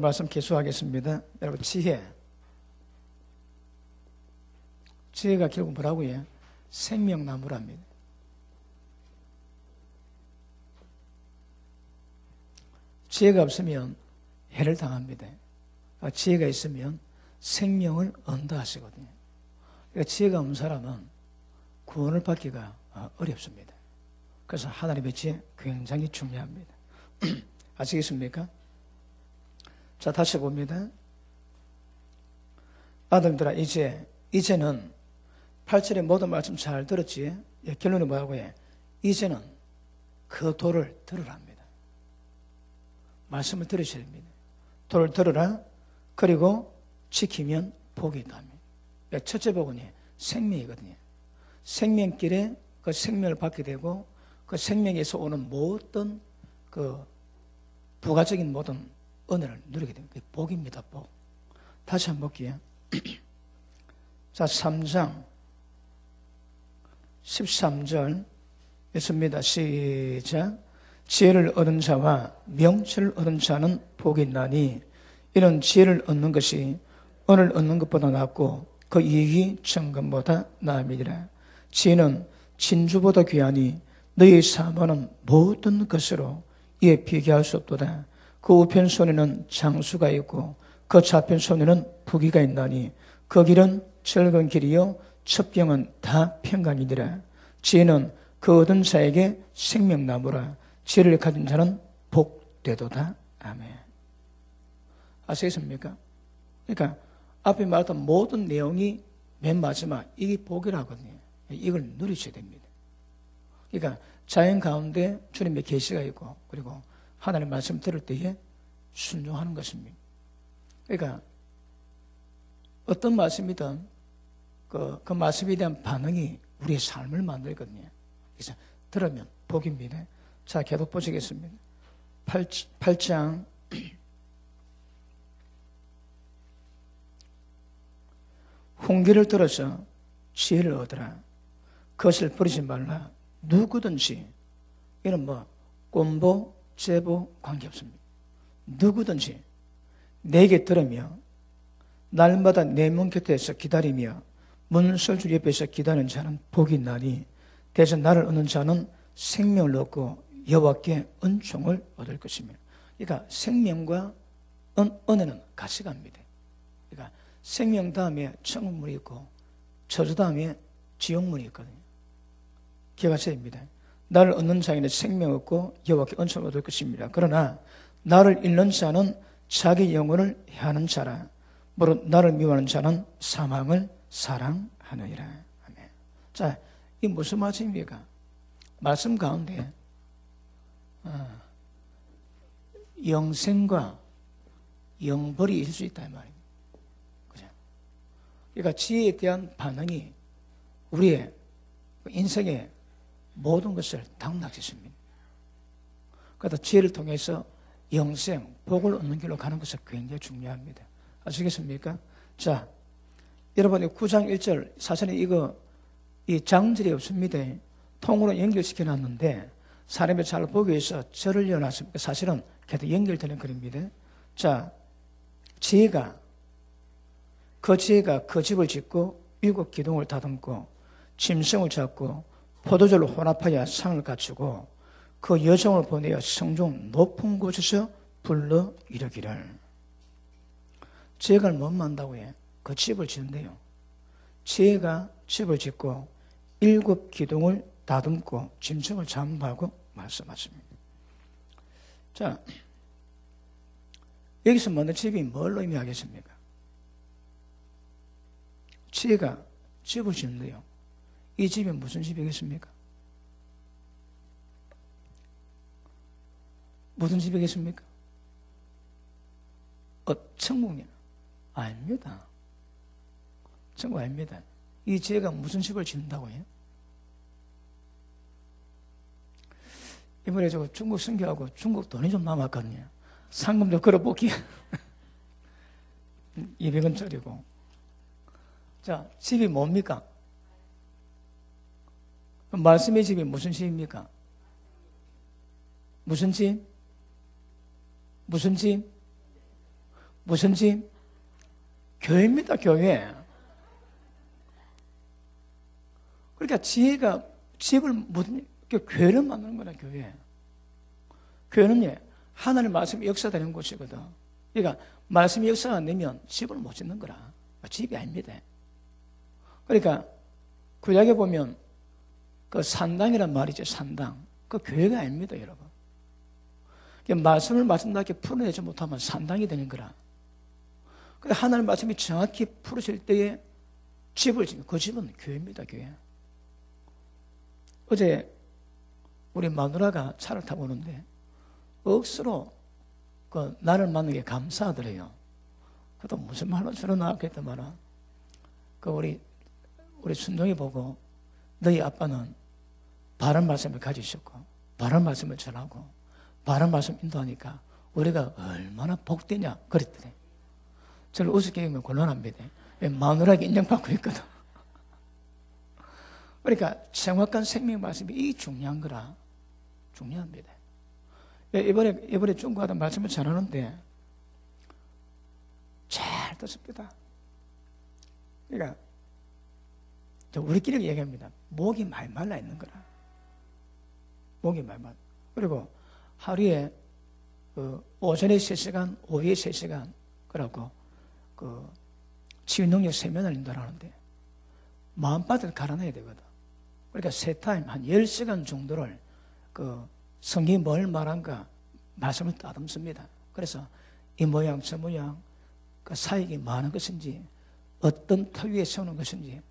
말씀 계속하겠습니다. 여러분, 지혜가 결국 뭐라고요? 생명나무랍니다. 지혜가 없으면 해를 당합니다. 지혜가 있으면 생명을 얻는다 하시거든요. 그러니까 지혜가 없는 사람은 구원을 받기가 어렵습니다. 그래서 하나님의 지혜 굉장히 중요합니다. 아시겠습니까? 자, 다시 봅니다. 아들들아, 이제는 8절의 모든 말씀 잘 들었지? 결론이 뭐라고 해? 이제는 그 도를 들으랍니다. 말씀을 들으셔야 됩니다. 도를 들으라. 그리고 지키면 복이 있답니다. 첫째 복은 생명이거든요. 생명길에 그 생명을 받게 되고 그 생명에서 오는 모든 그 부가적인 모든 은혜를 누리게 됩니다. 복입니다. 복. 다시 한번 볼게요. 자, 3장 13절 읽습니다. 시작. 지혜를 얻은 자와 명철을 얻은 자는 복이 있나니 이런 지혜를 얻는 것이 은을 얻는 것보다 낫고 그 이익이 정금보다 나음이니라. 지혜는 진주보다 귀하니 너희 사모하는 모든 것으로 이에 비교할 수 없도다. 그 우편손에는 장수가 있고 그 좌편손에는 부귀가 있나니 그 길은 즐거운 길이요 첩경은 다 평강이니라. 지혜는 그 얻은 자에게 생명나무라. 지혜를 가진 자는 복되도다. 아멘. 아시겠습니까? 그러니까 앞에 말했던 모든 내용이 맨 마지막 이게 복이라거든요. 이걸 누리셔야 됩니다. 그러니까 자연 가운데 주님의 계시가 있고 그리고 하나님의 말씀 들을 때에 순종하는 것입니다. 그러니까 어떤 말씀이든 그 말씀에 대한 반응이 우리의 삶을 만들거든요. 그래서 들으면 복입니다. 자, 계속 보시겠습니다. 8장 '홍기를 들어서 지혜를 얻으라. 그것을 버리지 말라. 누구든지' 이런 꼰보, 제보 관계없습니다. 누구든지 내게 들으며 날마다 내 문 곁에서 기다리며 문설주 옆에서 기다리는 자는 복이 있나니 대신 나를 얻는 자는 생명을 얻고 여호와께 은총을 얻을 것이며. 그러니까 생명과 은혜는 같이 갑니다. 그러니까 생명 다음에 천국문이 있고 저주 다음에 지옥문이 있거든요. 기억하셔야 됩니다. 나를 얻는 자에는 생명 얻고 여호와께 은총을 얻을 것입니다. 그러나 나를 잃는 자는 자기 영혼을 해하는 자라. 무릇 나를 미워하는 자는 사망을 사랑하느니라. 아멘. 자, 이 무슨 말씀입니까? 말씀 가운데 영생과 영벌이 있을 수 있다 이 말입니다. 그죠? 그러니까 지혜에 대한 반응이 우리의 인생의 모든 것을 당락시킵니다. 그래서 지혜를 통해서 영생, 복을 얻는 길로 가는 것이 굉장히 중요합니다. 아시겠습니까? 자, 여러분이 9장 1절, 사실은 이 장절이 없습니다. 통으로 연결시켜 놨는데, 사람이 잘 보기 위해서 절을 이어놨습니다. 사실은 계속 연결되는 글입니다. 자, 지혜가 그 집을 짓고 7 기둥을 다듬고 짐승을 잡고 포도주를 혼합하여 상을 갖추고 그 여종을 보내어 성중 높은 곳에서 불러 이르기를. 지혜가 못 만다고 해. 그 집을 짓는데요. 지혜가 집을 짓고 7 기둥을 다듬고 짐승을 잡는다고 말씀하십니다. 자, 여기서 만든 집이 뭘 의미하겠습니까? 지혜가 집을 짓는데요. 이 집이 무슨 집이겠습니까? 무슨 집이겠습니까? 천국이냐? 아닙니다. 천국 아닙니다. 이 지혜가 무슨 집을 짓는다고 해요? 이번에 저 중국 선교하고 중국 돈이 좀 남았거든요. 상금 좀 걸어볼게요. 200원짜리고. 자, 집이 뭡니까? 말씀의 집이 무슨 집입니까? 무슨 집? 무슨 집? 무슨 집? 교회입니다, 교회. 그러니까 지혜가 집을 무슨 교회를 만드는 거다, 교회. 교회는 하나님 말씀이 역사되는 곳이거든. 그러니까 말씀이 역사가 안 되면 집을 못 짓는 거라. 집이 아닙니다. 그러니까 구약에 보면 그 산당이란 말이죠, 산당. 그 교회가 아닙니다, 여러분. 말씀을 말씀답게 풀어내지 못하면 산당이 되는 거라. 근데 하나님 말씀이 정확히 풀어질 때에 집을 지면 그 집은 교회입니다, 교회. 어제 우리 마누라가 차를 타고 오는데 억수로 그 나를 만나는 게 감사하더래요. 그것도 무슨 말로 저러 나왔겠다마는 그 우리 순종이 보고 너희 아빠는 바른 말씀을 가지셨고 바른 말씀을 전하고 바른 말씀 인도하니까 우리가 얼마나 복되냐 그랬더니 저를 우습게 얘기하면 곤란합니다. 마누라에게 인정받고 있거든. 그러니까 정확한 생명 말씀이 이 중요한 거라. 중요합니다. 이번에 중고하던 말씀을 전하는데 잘 듣습니다. 그러니까 우리끼리 얘기합니다. 목이 많이 말라 있는 거라. 목이 많이 말라. 그리고 하루에 오전에 3시간, 오후에 3시간 그러고 치유능력 세면을 인도하는데 마음밭을 갈아내야 되거든. 그러니까 세 타임 한 10시간 정도를 성경이 뭘 말한가 말씀을 따듬습니다. 그래서 이 모양 저 모양 그 사역이 많은 것인지 어떤 터 위에 세우는 것인지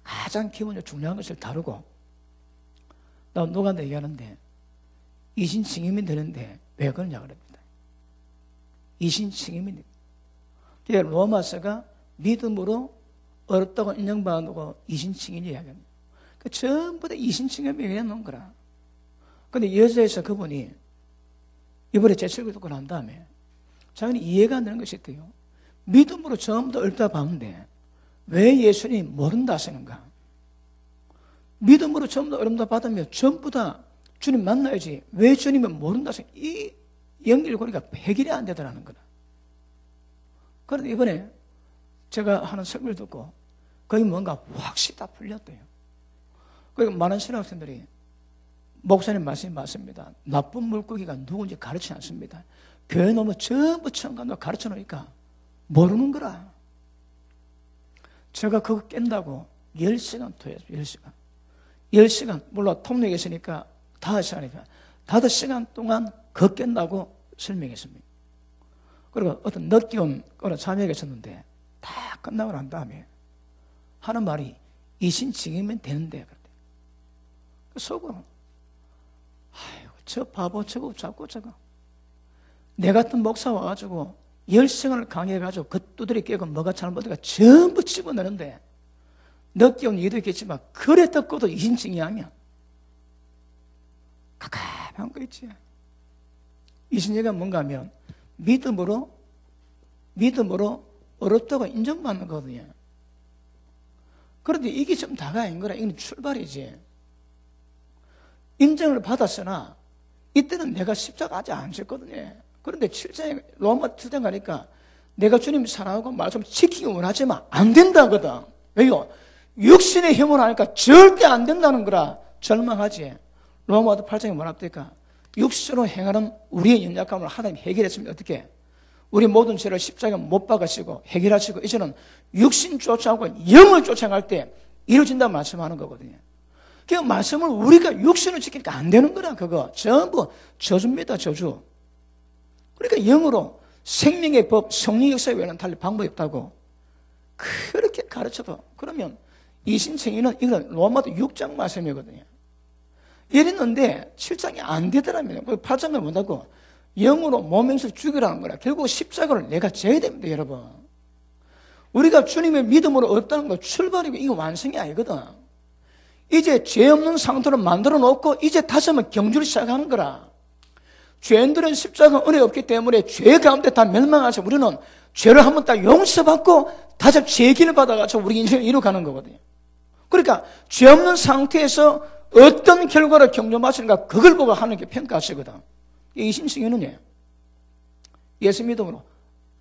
가장 기본적으로 중요한 것을 다루고 나 누가 얘기하는데 이신칭임이 되는데 왜 그러냐 그럽니다. 이신칭임이 그러니까 로마서가 믿음으로 어렵다고 인정받고 이신칭임이 이야기합니다. 그 전부 다 이신칭임이 얘기해놓은 거라. 근데 여자에서 그분이 이번에 제 책을 듣고 난 다음에 자기는 이해가 안 되는 것이 있대요. 믿음으로 전부 다 어렵다 봤는데 왜 예수님 모른다 하시는가? 믿음으로 전부 다 어렵다 받으면 전부 다 주님 만나야지 왜 주님은 모른다 하시는가? 이 연결고리가 해결이 안 되더라는 거다. 그런데 이번에 제가 하는 설교를 듣고 거기 뭔가 확실히 다 풀렸대요. 그러니까 많은 신학생들이 목사님 말씀이 맞습니다. 나쁜 물고기가 누군지 가르치지 않습니다. 교회 놈은 전부 청간도 가르쳐 놓으니까 모르는 거라. 제가 그거 깬다고 10시간 토했어요. 10시간. 10시간, 물론 통역에 있으니까 5시간이니까 5시간 동안 그거 깬다고 설명했습니다. 그리고 어떤 늦게 온 어느 자매가 있었는데 다 끝나고 난 다음에 하는 말이 이신칭이면 되는데 그랬대. 속으로 아이고 저 바보 저거 자꾸 저거 내 같은 목사 와가지고 10시간을 강의해가지고 그 두드리 깨고 뭐가 잘못되가 전부 집어내는데 늦게 온 이유도 있겠지만 그래 듣고도 이신칭이 하면 가깝한 거 있지. 이신칭이가 뭔가 하면 믿음으로 어렵다고 인정받는 거거든요. 그런데 이게 좀 다가 아닌 거라. 이건 출발이지. 인정을 받았으나 이때는 내가 십자가 아직 안 졌거든요. 그런데 7장에 로마 7장 가니까 내가 주님 사랑하고 말씀 지키기 원하지만 안 된다거든. 왜요? 육신의 힘으로 하니까 절대 안 된다는 거라 절망하지. 로마도 8장에 뭐라 합니까? 육신으로 행하는 우리의 연약함을 하나님 해결했으면 어떻게? 우리 모든 죄를 십자가에 못 박으시고 해결하시고 이제는 육신 쫓아오고 영을 쫓아갈 때 이루어진다고 말씀하는 거거든요. 그 말씀을 우리가 육신을 지키니까 안 되는 거라. 그거 전부 저주입니다. 저주. 그러니까 영으로 생명의 법, 성령 역사 외에는 달리 방법이 없다고 그렇게 가르쳐도 그러면 이신칭의는 이건 로마도 6장 말씀이거든요. 이랬는데 7장이 안 되더라면 8장을 못하고 영으로 몸행실 죽이라는 거라. 결국 십자가를 내가 져야 됩니다, 여러분. 우리가 주님의 믿음으로 얻다는 건 출발이고 이거 완성이 아니거든. 이제 죄 없는 상태로 만들어 놓고 이제 다시 한번 경주를 시작하는 거라. 죄인들은 십자가 은혜 없기 때문에 죄 가운데 다 멸망해서 우리는 죄를 한번 딱 용서받고 다시 죄기를 받아가지고 우리 인생을 이루어가는 거거든요. 그러니까 죄 없는 상태에서 어떤 결과를 경험하시는가 그걸 보고 하는 게 평가하시거든. 이신승이는요. 예수 믿음으로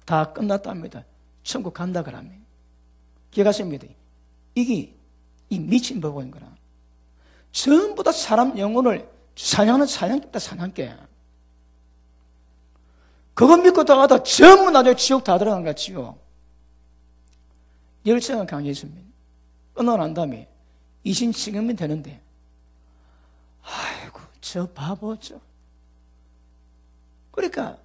다 끝났답니다. 천국 간다 그러면. 기억하십니다. 이게 이 미친 법인 거라. 전부 다 사람 영혼을 사냥하는 사냥개다, 사냥개. 그거 믿고 다가다 전부 나중에 지옥 다 들어간 거야, 지옥. 열정은 강해집니다. 끝나고 난 다음에 이신칭음이 되는데, 아이고, 저 바보죠. 그러니까,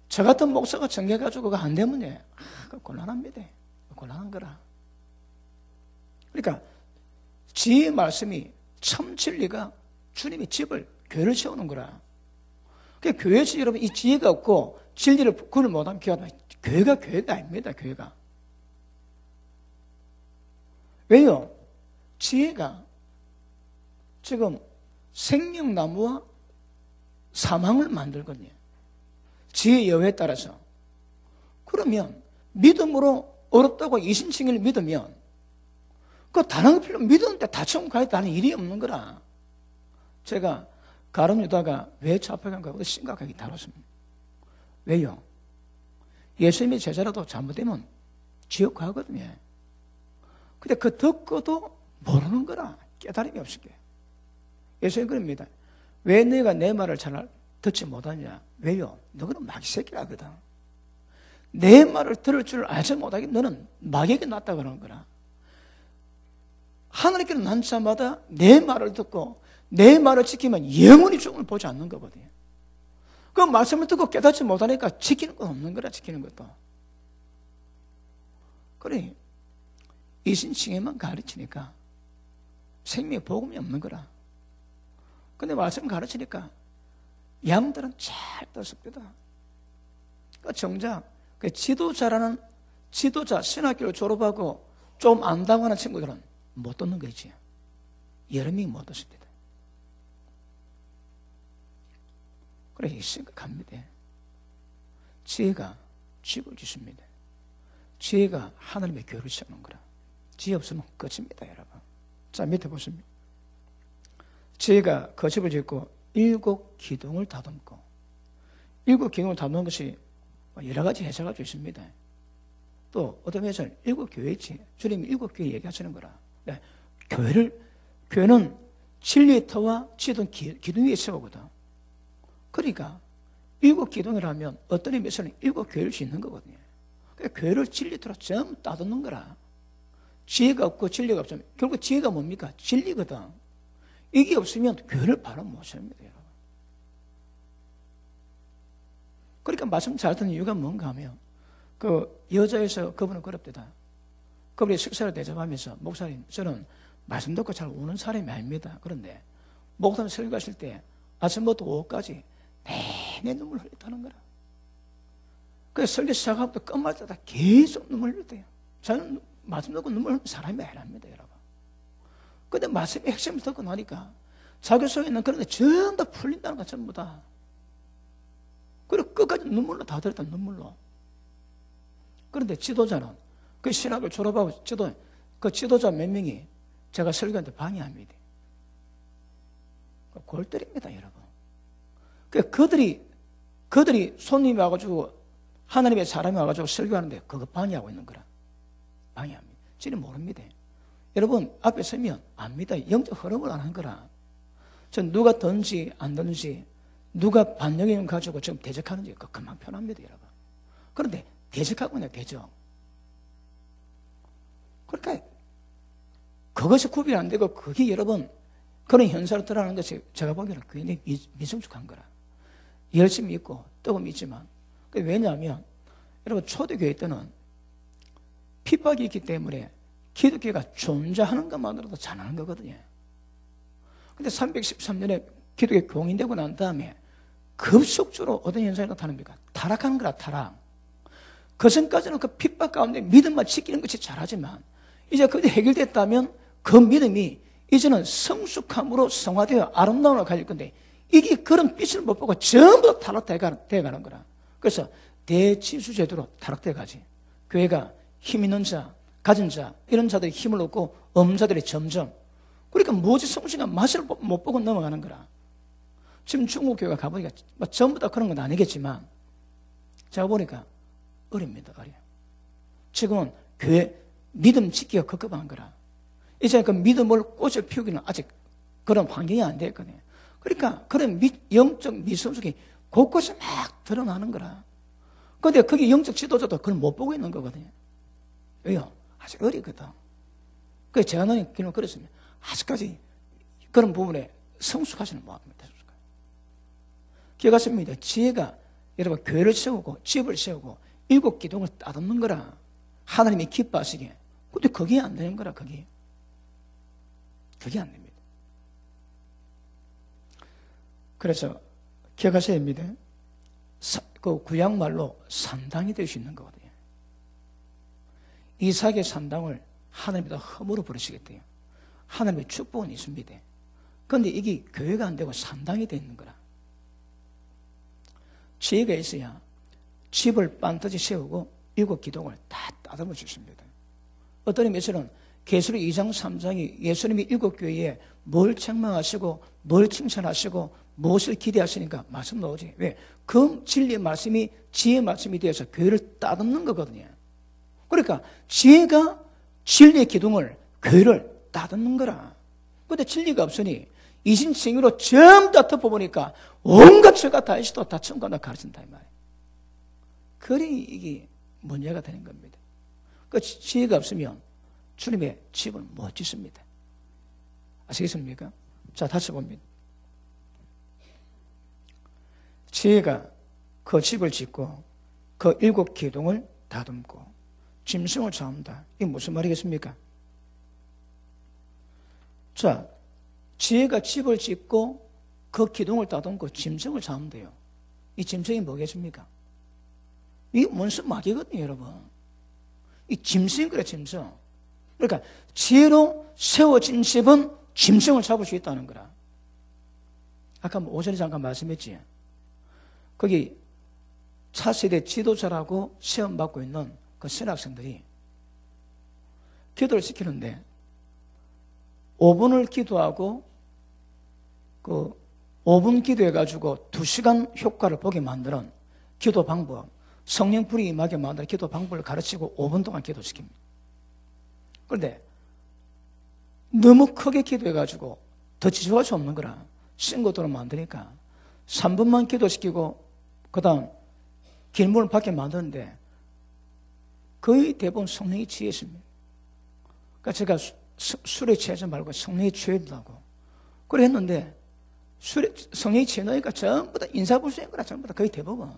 저 같은 목사가 정해가지고 그거 안 되면, 그거 곤란합니다. 곤란한 거라. 그러니까, 지혜의 말씀이 참 진리가 주님이 집을, 교회를 세우는 거라. 그러니까 교회에서 여러분 이 지혜가 없고 진리를 구분을 못하면 교회가 아닙니다, 교회가. 왜요? 지혜가 지금 생명나무와 사망을 만들거든요. 지혜의 여부에 따라서. 그러면 믿음으로 어렵다고 이신칭의를 믿으면 그 다른 필요 믿었는데 다 처음 가겠다는 일이 없는 거라. 제가 가룟 유다가 왜 잡혀간 거보다 심각하게 다뤘습니다. 왜요? 예수님의 제자라도 잘못되면 지옥 가거든요. 근데 그 듣고도 모르는 거라. 깨달음이 없을게. 예수님 그럽니다. 왜 너희가 내 말을 잘 듣지 못하냐? 왜요? 너는 마귀 새끼라거든. 내 말을 들을 줄 알지 못하게 너는 마귀에게 놨다 그러는 거라. 하나님께로 난 자마다 내 말을 듣고 내 말을 지키면 영원히 죽음을 보지 않는 거거든요. 그 말씀을 듣고 깨닫지 못하니까 지키는 건 없는 거라, 지키는 것도. 그래, 이신칭의만 가르치니까 생명의 복음이 없는 거라. 근데 말씀 가르치니까 양들은 잘 떴습니다. 그 정작 그 지도자, 신학교를 졸업하고 좀 안다고 하는 친구들은 못 듣는 거지. 여러 명이 못 듣습니다. 그래, 심각합니다. 지혜가 집을 짓습니다. 지혜가 하나님의 교회를 세우는 거라. 지혜 없으면 끝입니다, 여러분. 자, 밑에 보십니다. 지혜가 그 집을 짓고 7 기둥을 다듬고, 7 기둥을 다듬는 것이 여러 가지 해석할 수 있습니다. 또 어떤 해석은 7 교회지. 주님이 7 교회 얘기하시는 거라. 네, 교회는 진리의 터와 지던 기둥 위에 세우거든. 그러니까 7 기둥이라면 어떤 의미에서는 7 교회를 짓는 거거든요. 그러니까 교회를 진리터로 전부 따듬는 거라. 지혜가 없고 진리가 없으면 결국 지혜가 뭡니까? 진리거든. 이게 없으면 교회를 바로 못 세웁니다, 여러분. 그러니까 말씀 잘 듣는 이유가 뭔가 하면 그 여자에서 그분은 그럽대다. 그분이 식사를 대접하면서 목사님, 저는 말씀 듣고 잘 우는 사람이 아닙니다. 그런데 목사님 설교하실 때 아침부터 오후까지 내내 눈물 흘렸다는 거라. 그래서 설교 시작하고부터 끝말 때다 계속 눈물 흘렸대요. 저는 말씀 듣고 눈물 흘리는 사람이 아니랍니다, 여러분. 근데 말씀의 핵심을 듣고 나니까 자기 속에 있는 그런 게 전부 다 풀린다는 거, 전부 다. 그리고 끝까지 눈물로 다 들었다, 눈물로. 그런데 지도자는 그 신학을 졸업하고 그 지도자 몇 명이 제가 설교하는데 방해합니다. 골 때립니다, 여러분. 그들이 손님이 와가지고 하나님의 사람이 와가지고 설교하는데 그거 방해하고 있는 거라. 방해합니다. 지는 모릅니다. 여러분 앞에 서면 압니다. 영적 흐름을 안 한 거라. 전 누가 든지 안 든지 누가 반영을 가지고 지금 대적하는지 그만 편합니다, 여러분. 그런데 대적하고 있냐, 대적. 그러니까 그것이 구별이 안 되고 그게 여러분 그런 현상을 드러나는 것이 제가 보기에는 굉장히 미성숙한 거라. 열심히 믿고 뜨거움 있지만 왜냐하면 여러분 초대교회 때는 핍박이 있기 때문에 기독교가 존재하는 것만으로도 잘하는 거거든요. 근데 313년에 기독교 공인되고 난 다음에 급속적으로 어떤 현상이 나타납니까? 타락하는 거라, 타락. 그 전까지는 그 핍박 가운데 믿음만 지키는 것이 잘하지만 이제 그게 해결됐다면 그 믿음이 이제는 성숙함으로 성화되어 아름다움으로 갈릴 건데 이게 그런 빛을 못 보고 전부 다 타락되어 가는 거라. 그래서 대치수제도로 타락되어 가지. 교회가 힘 있는 자, 가진 자, 이런 자들이 힘을 얻고 없는 자들이 점점. 그러니까 무엇이 성숙한 맛을 못 보고 넘어가는 거라. 지금 중국 교회가 가보니까 전부 다 그런 건 아니겠지만 제가 보니까 어립니다. 어려요. 지금은 교회 믿음 짓기가 급급한 거라. 이제 그 믿음을 꽃을 피우기는 아직 그런 환경이 안 됐거든요. 그러니까 그런 영적 미성숙이 곳곳에 막 드러나는 거라. 근데 그게 영적 지도자도 그걸 못 보고 있는 거거든요. 왜요? 아직 어리거든. 그래서 제가 너는 기는 그랬습니다. 아직까지 그런 부분에 성숙하지는 못합니다. 기억하십니다. 지혜가 여러분 교회를 세우고 집을 세우고 7 기둥을 따듬는 거라. 하나님이 기뻐하시게. 근데 그게 안 되는 거라. 그게 안 됩니다. 그래서 기억하셔야 됩니다. 그 구약말로 산당이 될 수 있는 거거든요. 이삭의 산당을 하나님보다 허물어 버리시겠대요. 하나님의 축복은 있습니다. 그런데 이게 교회가 안 되고 산당이 되어 있는 거라. 지혜가 있어야 집을 반드시 세우고 7 기둥을 다 따듬어 주십니다. 어떤 의미에서는 계시록 2장 3장이 예수님이 7교회에 뭘 책망하시고 뭘 칭찬하시고 무엇을 기대하시니까 말씀 나오지. 왜? 그 진리의 말씀이 지혜의 말씀이 되어서 교회를 따듬는 거거든요. 그러니까 지혜가 진리의 기둥을 교회를 따듬는 거라. 그런데 진리가 없으니 이신칭의로 전부 다 덮어보니까 온갖 죄가 다 있어도 다 천국에 가르친다 이 말이에요. 그리 이게 문제가 되는 겁니다. 그 지혜가 없으면 주님의 집을 못 짓습니다. 아시겠습니까? 자, 다시 봅니다. 지혜가 그 집을 짓고 그 7 기둥을 다듬고 짐승을 잡는다. 이게 무슨 말이겠습니까? 자, 지혜가 집을 짓고 그 기둥을 다듬고 짐승을 잡는데요. 이 짐승이 뭐겠습니까? 이게 원수 마귀거든요, 여러분. 이 짐승이 그래, 짐승. 그러니까 지혜로 세워진 집은 짐승을 잡을 수 있다는 거라. 아까 오전에 잠깐 말씀했지. 거기 차세대 지도자라고 시험받고 있는 그 신학생들이 기도를 시키는데 5분을 기도하고 그 5분 기도해가지고 2시간 효과를 보게 만드는 기도 방법, 성령 불이 임하게 만드는 기도 방법을 가르치고 5분 동안 기도시킵니다. 그런데 너무 크게 기도해가지고 더 지속할 수 없는 거라. 신고도로 만드니까 3분만 기도시키고 그 다음 길문을 받게 만드는데 거의 대부분 성령이 취했습니다. 그러니까 제가 술에 취하지 말고 성령이 취해달라고 그래 했는데 성령이 취해놓으니까 전부 다 인사불수인 거라. 전부 다 거의 대부분.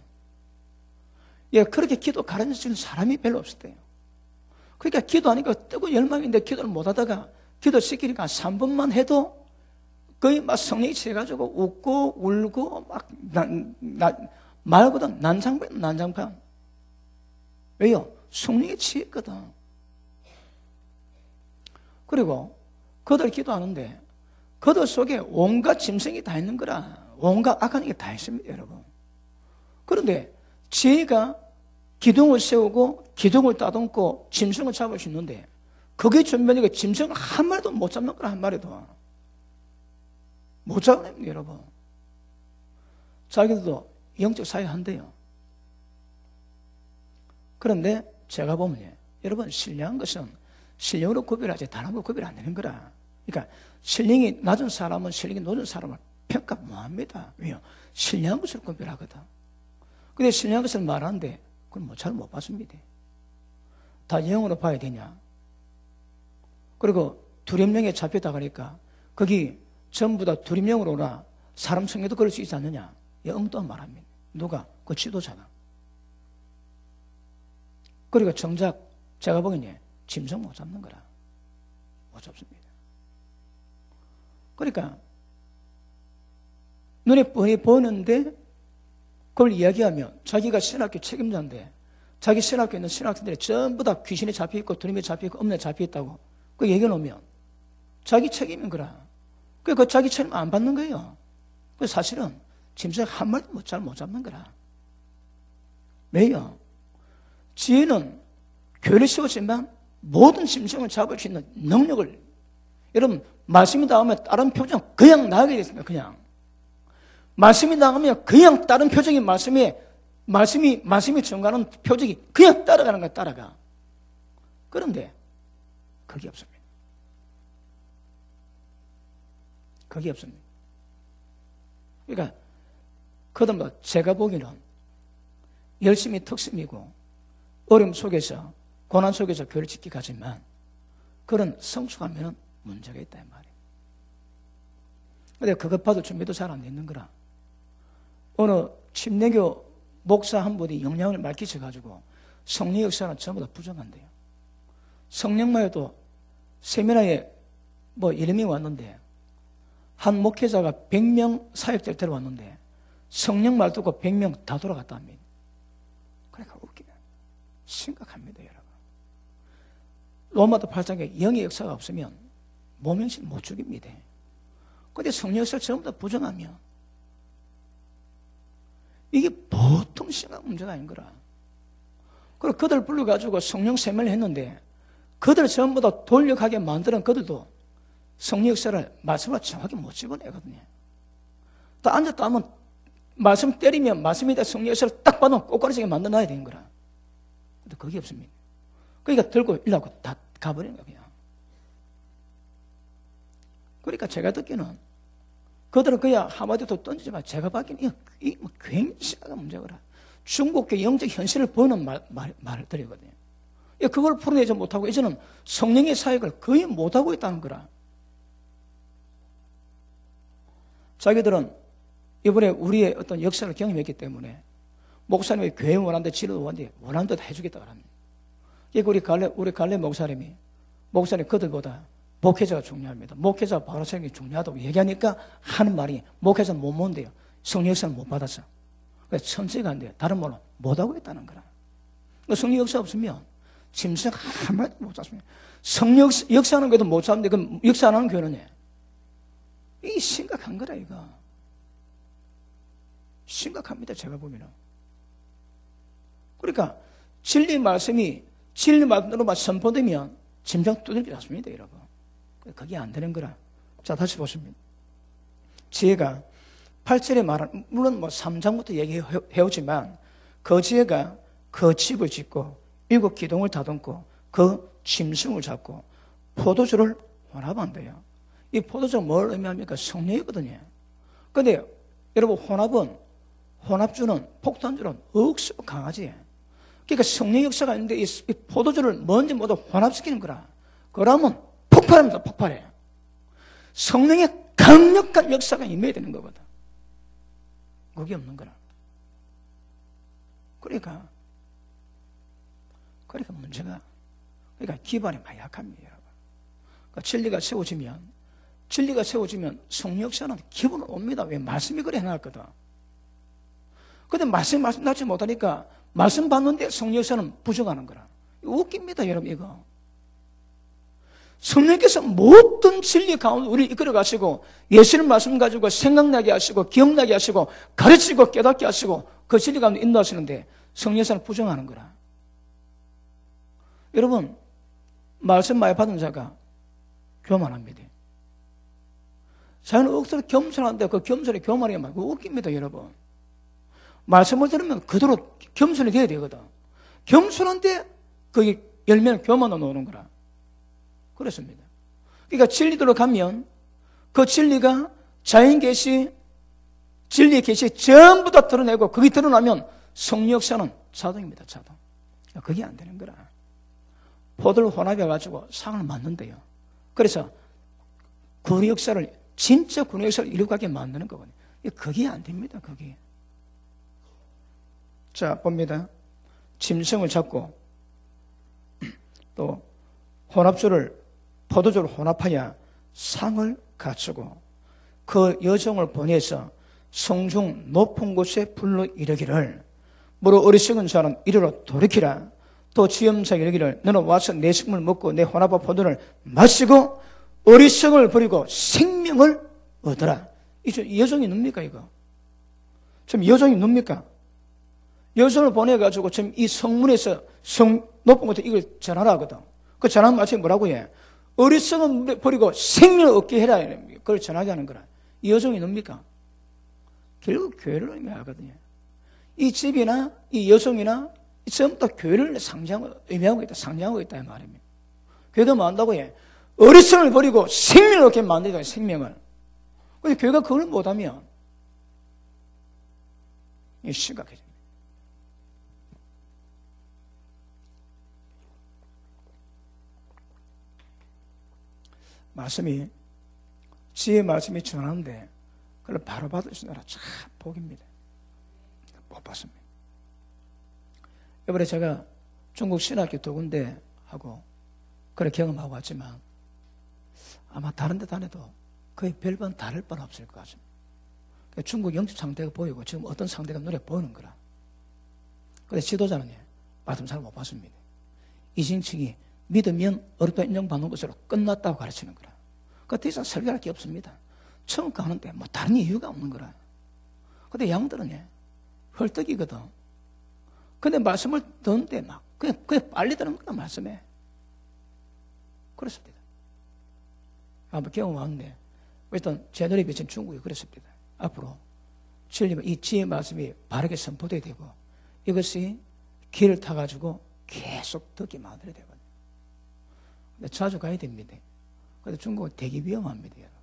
예, 그렇게 기도 가르치는 사람이 별로 없었대요. 그러니까 기도하니까 뜨거운 열망인데 기도를 못하다가 기도시키니까 3분만 해도 거의 막 성령이 취해가지고 웃고 울고 막 말보다 난장판. 왜요? 성령이 취했거든. 그리고 그들 기도하는데 그들 속에 온갖 짐승이 다 있는 거라. 온갖 악한 게 다 있습니다, 여러분. 그런데 지혜가 기둥을 세우고 기둥을 따듬고 짐승을 잡을 수 있는데 그게 전면이고 짐승을 한 마리도 못 잡는 거라. 한 마리도 못 잡는 여러분. 자기들도 영적 사회 한대요. 그런데 제가 보면 여러분 신령한 것은 신령으로 구별하지 다른 걸 구별 안 되는 거라. 그러니까 신령이 낮은 사람은 신령이 높은 사람을 평가 못합니다. 왜요? 신령한 것을 구별하거든. 근데 신령한 것을 말하는데 그건 잘 못 봤습니다. 다 영으로 봐야 되냐. 그리고 두림령에 잡혔다 그러니까 거기 전부 다 두림령으로 오나 사람 성에도 그럴 수 있지 않느냐. 엉뚱한 말합니다. 누가? 그 지도자가. 그리고 정작 제가 보기엔 짐승 못 잡는 거라. 못 잡습니다. 그러니까 눈에 뻔히 보이는데 그걸 이야기하면 자기가 신학교 책임자인데 자기 신학교에 있는 신학생들이 전부 다 귀신에 잡혀있고 두림에 잡혀있고 음란에 잡혀있다고 그 얘기해 놓으면 자기 책임인 거라. 그 자기 책임 안 받는 거예요. 그 사실은 짐승 한 마리도 잘 못 잡는 거라. 왜요? 지혜는 교회를 세웠지만 모든 짐승을 잡을 수 있는 능력을 여러분 말씀이 나오면 다른 표정 그냥 나가게 됐습니다. 그냥 말씀이 나오면 그냥 다른 표정이 말씀에 말씀이 전가하는 표적이 그냥 따라가는 거야, 따라가. 그런데 그게 없습니다. 그게 없습니다. 그러니까 그다음에 제가 보기에는 열심히 특심이고 어려움 속에서 고난 속에서 교회를 지키가지만 그런 성숙하면 문제가 있다 이 말이에요. 근데 그것 봐도 준비도 잘 안 되는 거라. 어느 침례교 목사 한 분이 영향을 많이 끼쳐가지고 성령 역사는 전부 다 부정한대요. 성령만 해도 세미나에 뭐 이름이 왔는데 한 목회자가 100명 사역자를 데려왔는데 성령 말 듣고 100명 다 돌아갔다 합니다. 그러니까 웃기네. 심각합니다, 여러분. 로마도 8장에 영의 역사가 없으면 모명신 못 죽입니다. 그런데 성령 역사를 전부 다 부정하면 이게 보통 심각한 문제가 아닌 거라. 그리고 그들 불러가지고 성령 세면을 했는데 그들 전부 다 돌력하게 만드는 그들도 성령 역사를 말씀을 정확히 못 집어내거든요. 또 앉았다 하면 말씀 때리면 말씀에 대한 성령 역사를 딱 봐도 꼬꾸라지게 만들어놔야 되는 거라. 근데 그게 없습니다. 그러니까 들고 일하고 다 가버리는 거야. 그러니까 제가 듣기는 그들은 그야 한마디도 던지지만 제가 받기는 이 굉장히 심각한 문제거라. 중국의 영적 현실을 보는 말을 드리거든요. 그걸 풀어내지 못하고 이제는 성령의 사역을 거의 못하고 있다는 거라. 자기들은 이번에 우리의 어떤 역사를 경험했기 때문에 목사님이 교회 원하는데 지도도 원하는 대로 해주겠다고 합니다. 우리 갈래 목사님 그들보다 목회자가 중요합니다. 목회자가 바로 세우는 게 중요하다고 얘기하니까 하는 말이 목회자는 못 모은대요. 성령 역사를 못 받았어. 그래서 천체가 안 돼요. 다른 말로 못하고 있다는 거라. 성령 역사 없으면 짐승 한마디도 못 잡습니다. 성령 역사하는 교회도 못 잡는데 그럼 역사 안 하는 교회는 이게 심각한 거라 이거. 심각합니다. 제가 보면은. 그러니까 진리 말씀이 진리 말씀으로만 선포되면 짐승 두들겨 잡습니다, 여러분. 그게 안 되는 거라. 자, 다시 보십니다. 지혜가 8절에 말한, 물론 3장부터 얘기해오지만 그 지혜가 그 집을 짓고 7 기둥을 다듬고 그 짐승을 잡고 포도주를 혼합한대요. 이 포도주가 뭘 의미합니까? 성령이거든요. 근데 여러분 혼합주는 폭탄주는 억수로 강하지. 그러니까 성령 역사가 있는데 이 포도주를 먼저 모두 혼합시키는 거라. 그러면 폭발합니다. 폭발해. 성령의 강력한 역사가 임해야 되는 거거든. 그게 없는 거라. 그러니까 문제가 기반이 많이 약합니다, 여러분. 그러니까 진리가 세워지면 성령 역사는 기본으로 옵니다. 왜? 말씀이 그래 해놨거든. 근데 말씀 낳지 못하니까 말씀 받는데 성령 역사는 부정하는 거라. 웃깁니다, 여러분, 이거. 성령께서 모든 진리 가운데 우리를 이끌어 가시고 예수님 말씀 가지고 생각나게 하시고 기억나게 하시고 가르치고 깨닫게 하시고 그 진리 가운데 인도하시는데 성령 역사는 부정하는 거라. 여러분, 말씀 많이 받은 자가 교만합니다. 자기는 억수로 겸손한데 그 겸손이 교만이 말고 웃깁니다, 여러분. 말씀을 들으면 그대로 겸손이 돼야 되거든. 겸손한데 거기 열매는 교만으로 나오는 거라. 그렇습니다. 그러니까 진리대로 가면 그 진리가 자연 계시, 진리의 계시 전부 다 드러내고 그게 드러나면 성령 역사는 자동입니다, 자동. 그게 안 되는 거라. 포도를 혼합해가지고 상을 만든대요. 그래서 구원 역사를, 진짜 구원 역사를 이루게 만드는 거거든요. 그게 안 됩니다, 그게. 자, 봅니다. 짐승을 잡고 또 포도주를 혼합하여 상을 갖추고 그 여종을 보내서 성중 높은 곳에 불러 이르기를 무릇 어리석은 자는 이리로 돌이키라. 또 지엄사 이르기를 너는 와서 내 식물을 먹고 내 혼합한 포도를 마시고 어리석음을 버리고 생명을 얻어라. 이 여종이 뭡니까 이거? 지금 여종이 뭡니까? 여종을 보내가지고 지금 이 성문에서 높은 곳에 이걸 전하라 하거든. 그 전하는 말씀이 뭐라고 해? 어리석음 버리고 생명을 얻게 해라. 그걸 전하게 하는 거라. 이 여종이 뭡니까? 결국 교회를 의미하거든요. 이 집이나 이 여성이나 전부 다 교회를 의미하고 있다, 상징하고 있다 이 말입니다. 교회가 뭐 한다고 해? 어리석음을 버리고 생명을 얻게 만들다, 생명을. 근데 교회가 그걸 못하면 이게 심각해집니다. 말씀이, 지혜의 말씀이 전하는데 그걸 바로 받으시느라 참 복입니다. 못 받습니다. 이번에 제가 중국 신학교 2군데 하고 그래 경험하고 왔지만 아마 다른 데 다녀도 거의 별반 다를 바는 없을 것 같습니다. 중국 영적 상태가 보이고 지금 어떤 상태가 눈에 보이는 거라. 그런데 지도자는 말씀 잘 못 받습니다. 이신층이 믿으면 어렵다 인정받는 것으로 끝났다고 가르치는 거라. 그 더 이상 설교할 게 없습니다. 처음 가는데 뭐 다른 이유가 없는 거라. 근데 양들은 헐떡이거든. 근데 말씀을 듣는데 막 그냥 빨리 듣는 거야, 말씀에. 그렇습니다. 한번 경험 왔는데 일단 제 눈에 비친 중국이 그렇습니다. 앞으로 이 지혜의 말씀이 바르게 선포되어야 되고 이것이 길을 타가지고 계속 듣게 만들어야 되거든요. 근데 자주 가야 됩니다. 근데 중국은 되게 위험합니다, 여러분.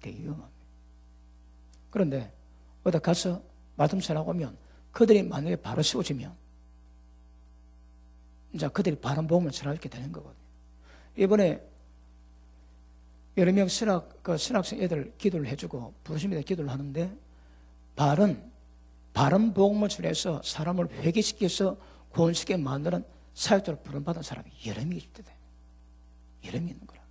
되게 위험합니다. 그런데 어디 가서 말씀 전하고 오면 그들이 만약에 바로 세워지면 이제 그들이 바른 복음을 전하게 되는 거거든요. 이번에 여러 명 신학생 애들 기도를 해주고 부르심에다 기도를 하는데 바른 복음을 전해서 사람을 회개시켜서 구원시키게 만드는 사역자로 부름받은 사람이 여러 명이 있대. 여러 명이 있는 거라.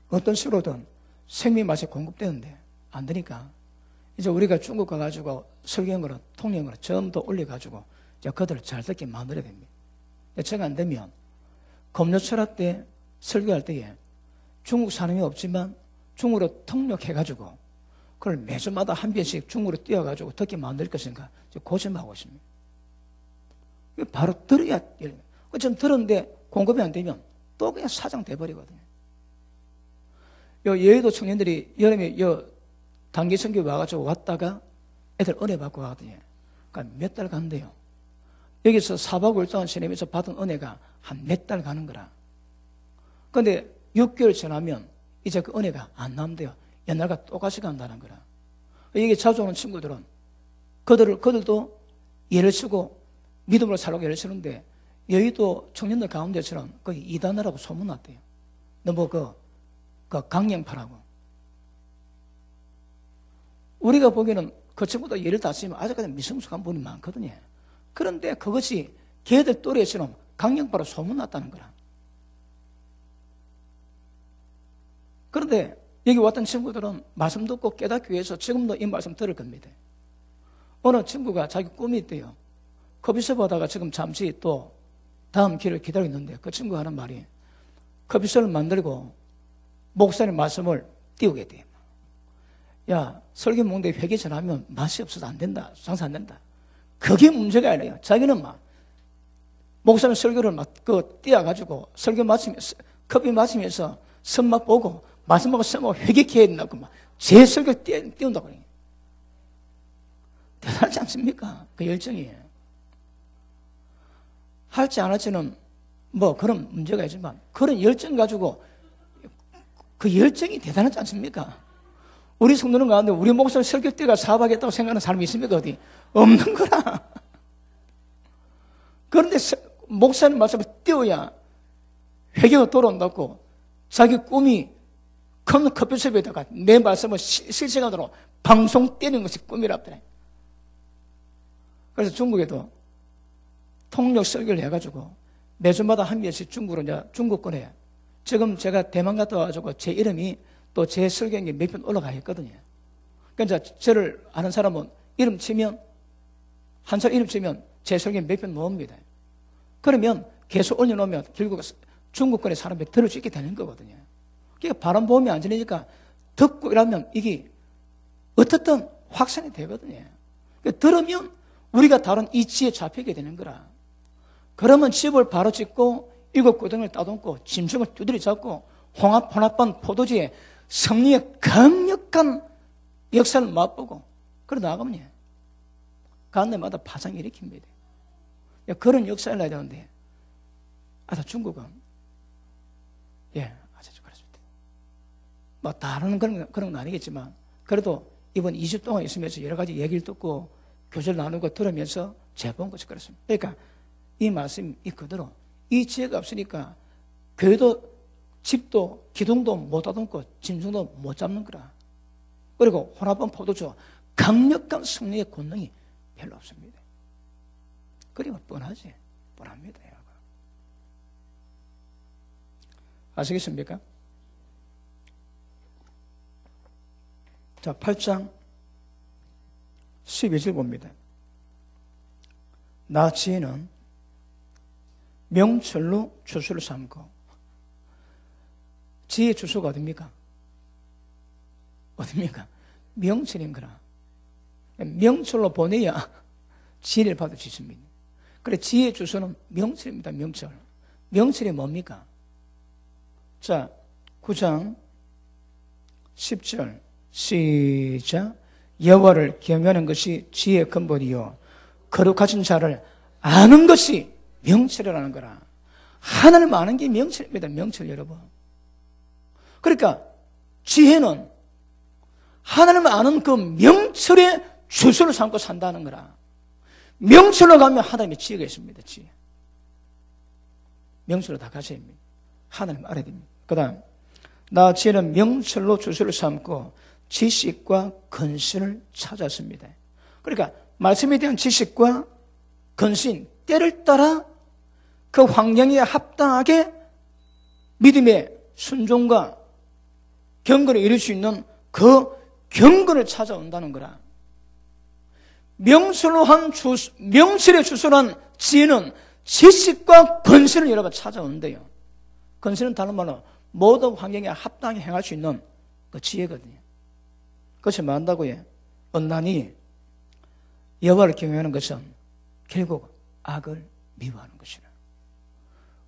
어떤 식으로든 생명 맛이 공급되는데 안 되니까 이제 우리가 중국 가가지고 설교한 통역한 거를 전부 다 올려가지고 이제 그들을 잘 듣게 만들어야 됩니다. 제가 안 되면 검료철학 때 설교할 때에 중국 사람이 없지만 중국어로 통역해가지고 그걸 매주마다 한 편씩 중국어로 띄워가지고 듣게 만들 것인가 고심하고 있습니다. 바로 들어야 돼요. 좀 들었는데 공급이 안 되면 또 그냥 사장돼버리거든요. 여의도 청년들이 여름에 단기 선교 와가지고 왔다가 애들 은혜 받고 가거든요. 그러니까 몇 달 간대요. 여기서 4박 5일 동안 지내면서 받은 은혜가 한 몇 달 가는 거라. 그런데 6개월 지나면 이제 그 은혜가 안 남대요. 옛날과 똑같이 간다는 거라. 여기 자주 오는 친구들은 그들도 예를 쓰고 믿음으로 살라고 예를 쓰는데 여의도 청년들 가운데처럼 거기 이단이라고 소문났대요. 너무 그 강령파라고. 우리가 보기에는 그 친구도 예를 다 쓰면 아직까지 미성숙한 분이 많거든요. 그런데 그것이 걔들 또래처럼 강령파로 소문났다는 거라. 그런데 여기 왔던 친구들은 말씀 듣고 깨닫기 위해서 지금도 이 말씀 들을 겁니다. 어느 친구가 자기 꿈이 있대요. 커피숍 하다가 지금 잠시 또 다음 길을 기다리고 있는데 그 친구가 하는 말이 커피숍을 만들고 목사님 말씀을 띄우게 돼요. 야, 설교 먹는데 회개 전하면 맛이 없어서 안 된다. 장사 안 된다. 그게 문제가 아니에요. 자기는 목사님 설교를 띄워가지고 설교 마치면서 커피 마시면서 선맛 보고 말씀 보고 선맛 회개해야 된다고 제 설교 띄운다고 그래요. 대단하지 않습니까? 그 열정이에요. 할지 안 할지는 그런 문제가 있지만 그런 열정 가지고 그 열정이 대단하지 않습니까? 우리 성도는 가운데 우리 목사님 설교 때가 사박했다고 생각하는 사람이 있습니까? 어디? 없는 거라. 그런데 목사님 말씀을 띄워야 회개가 돌아온다고 자기 꿈이 큰 커피숍에다가 내 말씀을 실시간으로 방송 떼는 것이 꿈이랍더래. 그래서 중국에도 통역 설교를 해가지고 매주마다 한 명씩 중국으로 이제 중국권에 지금 제가 대만 갔다 와가지고 제 이름이 또 제 설교에 몇 편 올라가 있거든요. 그러니까 저를 아는 사람은 이름 치면 한 사람 이름 치면 제 설교에 몇 편 모읍니다. 그러면 계속 올려놓으면 결국 중국권의 사람이 들을 수 있게 되는 거거든요. 그러니까 바람 보험이 안 지니까 듣고 이러면 이게 어떻든 확산이 되거든요. 그러니까 들으면 우리가 다른 이치에 잡히게 되는 거라. 그러면 집을 바로 짓고 7고등을 따듬고 짐승을 두드려 잡고 혼합한 포도주에 성령의 강력한 역사를 맛보고 그러 나가면 가는 데마다 파장 일으킵니다. 그런 역사를 해야 되는데, 중국은, 아주 그렇습니다. 뭐, 다른 그런 건 아니겠지만, 그래도 이번 2주 동안 있으면서 여러 가지 얘기를 듣고, 교제를 나누고 들으면서 재본 것이 그렇습니다. 그러니까, 이 말씀이 그대로, 이 지혜가 없으니까, 교회도, 집도, 기둥도 못 하듬고, 짐승도 못 잡는 거라. 그리고 혼합한 포도주, 강력한 승리의 권능이 별로 없습니다. 그리고 뻔하지. 뻔합니다. 여러분. 아시겠습니까? 자, 8장 12절 봅니다. 나 지혜는 명철로 주소를 삼고, 지혜 주소가 어딥니까? 어딥니까? 명철인 거라. 명철로 보내야 지혜를 받을 수 있습니다. 그래, 지혜 주소는 명철입니다. 명철. 명철이 뭡니까? 자, 9장 10절 시작. 여호와를 경외하는 것이 지혜의 근본이요 거룩하신 자를 아는 것이 명철이라는 거라. 하나님 아는 게 명철입니다. 명철 여러분. 그러니까 지혜는 하나님을 아는 그 명철의 주소를 삼고 산다는 거라. 명철로 가면 하나님의 지혜가 있습니다. 지혜. 명철로 다 가셔야 합니다. 하나님 알아야 됩니다. 그 다음, 나 지혜는 명철로 주소를 삼고 지식과 근신을 찾았습니다. 그러니까 말씀에 대한 지식과 근신, 때를 따라 그 환경에 합당하게 믿음의 순종과 경건을 이룰 수 있는 그 경건을 찾아온다는 거라. 명철의 주소란 지혜는 지식과 근신을 여러분 찾아온대요. 근신은 다른 말로 모든 환경에 합당하게 행할 수 있는 그 지혜거든요. 그것이 말한다고요. 언난이 여호와를 경외하는 것은 결국 악을 미워하는 것이라.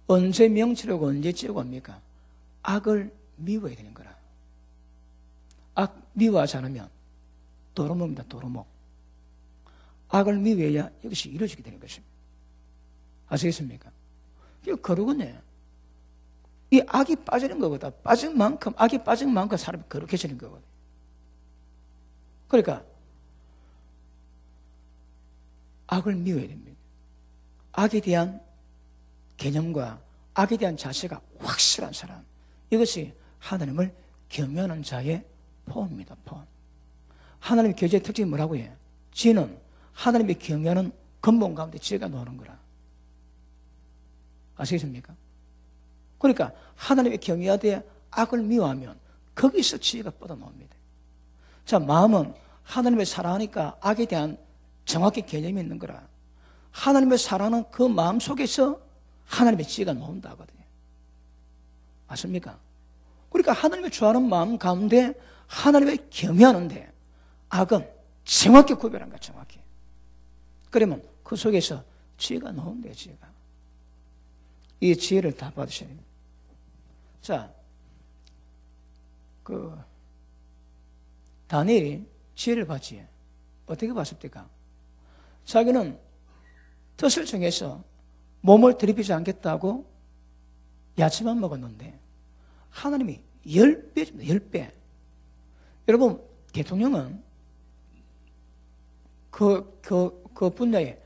언제 명철하고 언제 지혜가 옵니까? 악을 미워해야 되는 거라. 악 미워하지 않으면 도루묵입니다. 도루묵. 악을 미워해야 이것이 이루어지게 되는 것입니다. 아시겠습니까? 거룩은요, 이 악이 빠지는 거거든. 악이 빠진 만큼 사람이 거룩해지는 거거든. 그러니까 악을 미워해야 됩니다. 악에 대한 개념과 악에 대한 자세가 확실한 사람, 이것이 하나님을 경외하는 자의 포함입니다. 포함. 하나님의 교제의 특징이 뭐라고 해요? 지혜는 하나님의 경외하는 근본 가운데 지혜가 나오는 거라. 아시겠습니까? 그러니까 하나님의 경외하되 악을 미워하면 거기서 지혜가 뻗어나옵니다. 자, 마음은 하나님을 사랑하니까 악에 대한 정확히 개념이 있는 거라. 하나님을 사랑하는 그 마음 속에서 하나님의 지혜가 나온다 하거든요. 맞습니까? 그러니까 하나님을 좋아하는 마음 가운데 하나님을 경외하는데 악은 정확히 구별한 거야. 정확히. 그러면 그 속에서 지혜가 나온대요. 지혜가. 이 지혜를 다 받으셔야 됩니다. 자, 다니엘이 지혜를 받지. 어떻게 봤습니까? 자기는 뜻을 정해서 몸을 들이피지 않겠다고 야채만 먹었는데 하나님이 10배 줍니다. 10배. 여러분, 대통령은 그 분야에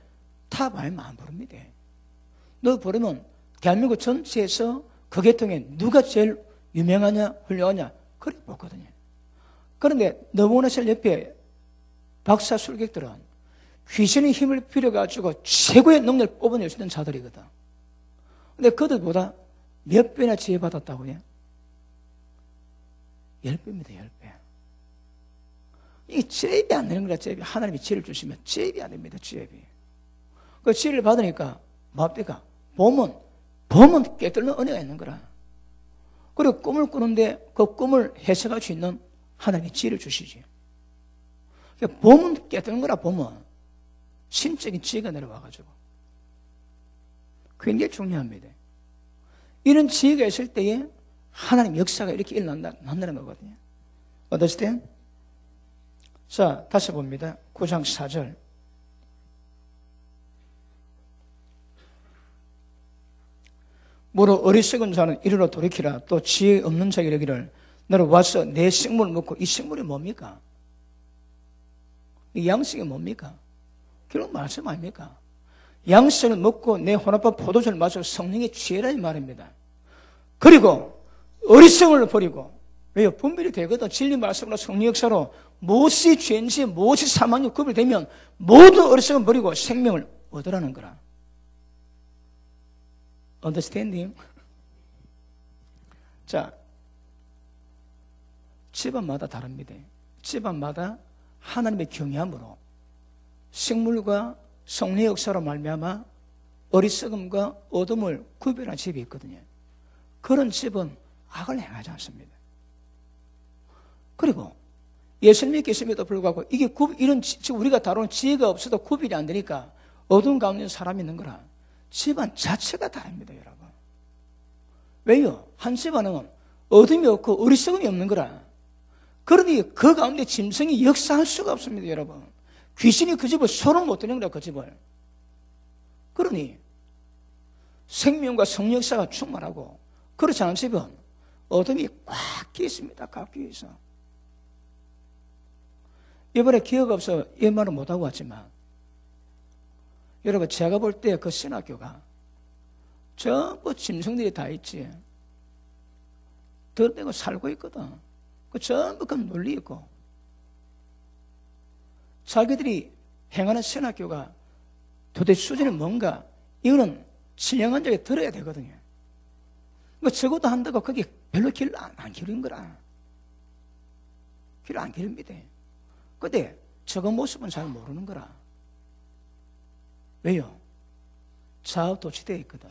탑 아니면 안 부릅니다. 너 부르면 대한민국 전체에서 그 계통에 누가 제일 유명하냐, 훌륭하냐, 그래 뽑거든요. 그런데 너무나셀 옆에 박사 술객들은 귀신의 힘을 빌어가지고 최고의 능력을 뽑아낼 수 있는 자들이거든. 근데 그들보다 몇 배나 지혜받았다고요? 10배입니다, 10배. 이게 제입이 안 되는 거라, 제입이. 하나님이 지혜를 주시면 제입이 안 됩니다, 제입이. 그 지혜를 받으니까, 뭡니까? 봄은 깨뚫는 은혜가 있는 거라. 그리고 꿈을 꾸는데 그 꿈을 해석할 수 있는 하나님이 지혜를 주시지. 봄은 깨뜨는 거라, 봄은. 신적인 지혜가 내려와가지고. 굉장히 중요합니다. 이런 지혜가 있을 때에 하나님 역사가 이렇게 일어난다는 거거든요. 어떨 때? 자, 다시 봅니다. 9장 4절. 무릇 어리석은 자는 이르러 돌이키라. 또 지혜 없는 자가 이르기를 너는 와서 내 식물을 먹고. 이 식물이 뭡니까? 이 양식이 뭡니까? 결국 말씀 아닙니까? 양식을 먹고 내 혼합한 포도주를 마셔 성령에 취해라 이 말입니다. 그리고 어리석음을 버리고. 왜요? 분별이 되거든. 진리 말씀으로 성령 역사로 무엇이 죄인지 무엇이 사망이 구별되면 모든 어리석음을 버리고 생명을 얻으라는 거라. Understanding? 자, 집안마다 다릅니다. 집안마다 하나님의 경외함으로 식물과 성령의 역사로 말미암아 어리석음과 어둠을 구별한 집이 있거든요. 그런 집은 악을 행하지 않습니다. 그리고 예수님이 계심에도 불구하고 이게 이런 우리가 다루는 지혜가 없어도 구별이 안 되니까 어두운 가운데 사람이 있는 거라. 집안 자체가 다릅니다, 여러분. 왜요? 한 집안은 어둠이 없고 어리석음이 없는 거라. 그러니 그 가운데 짐승이 역사할 수가 없습니다, 여러분. 귀신이 그 집을 손을 못 드는 거라, 그 집을. 그러니 생명과 성령 역사가 충만하고 그렇지 않은 집은 어둠이 꽉 끼어 있습니다, 꽉 끼어 있어. 이번에 기회가 없어 이 말은 못하고 왔지만 여러분 제가 볼 때 그 신학교가 전부 짐승들이 다 있지. 들어대고 살고 있거든. 그 전부 그 논리 있고 자기들이 행하는 신학교가 도대체 수준이 뭔가 이거는 신령한 적에 들어야 되거든요. 뭐 적어도 한다고 거기 별로 길을 안 기르는 거라. 길을 안 기릅니다. 근데 저거 모습은 잘 모르는 거라. 왜요? 좌우도취되어 있거든.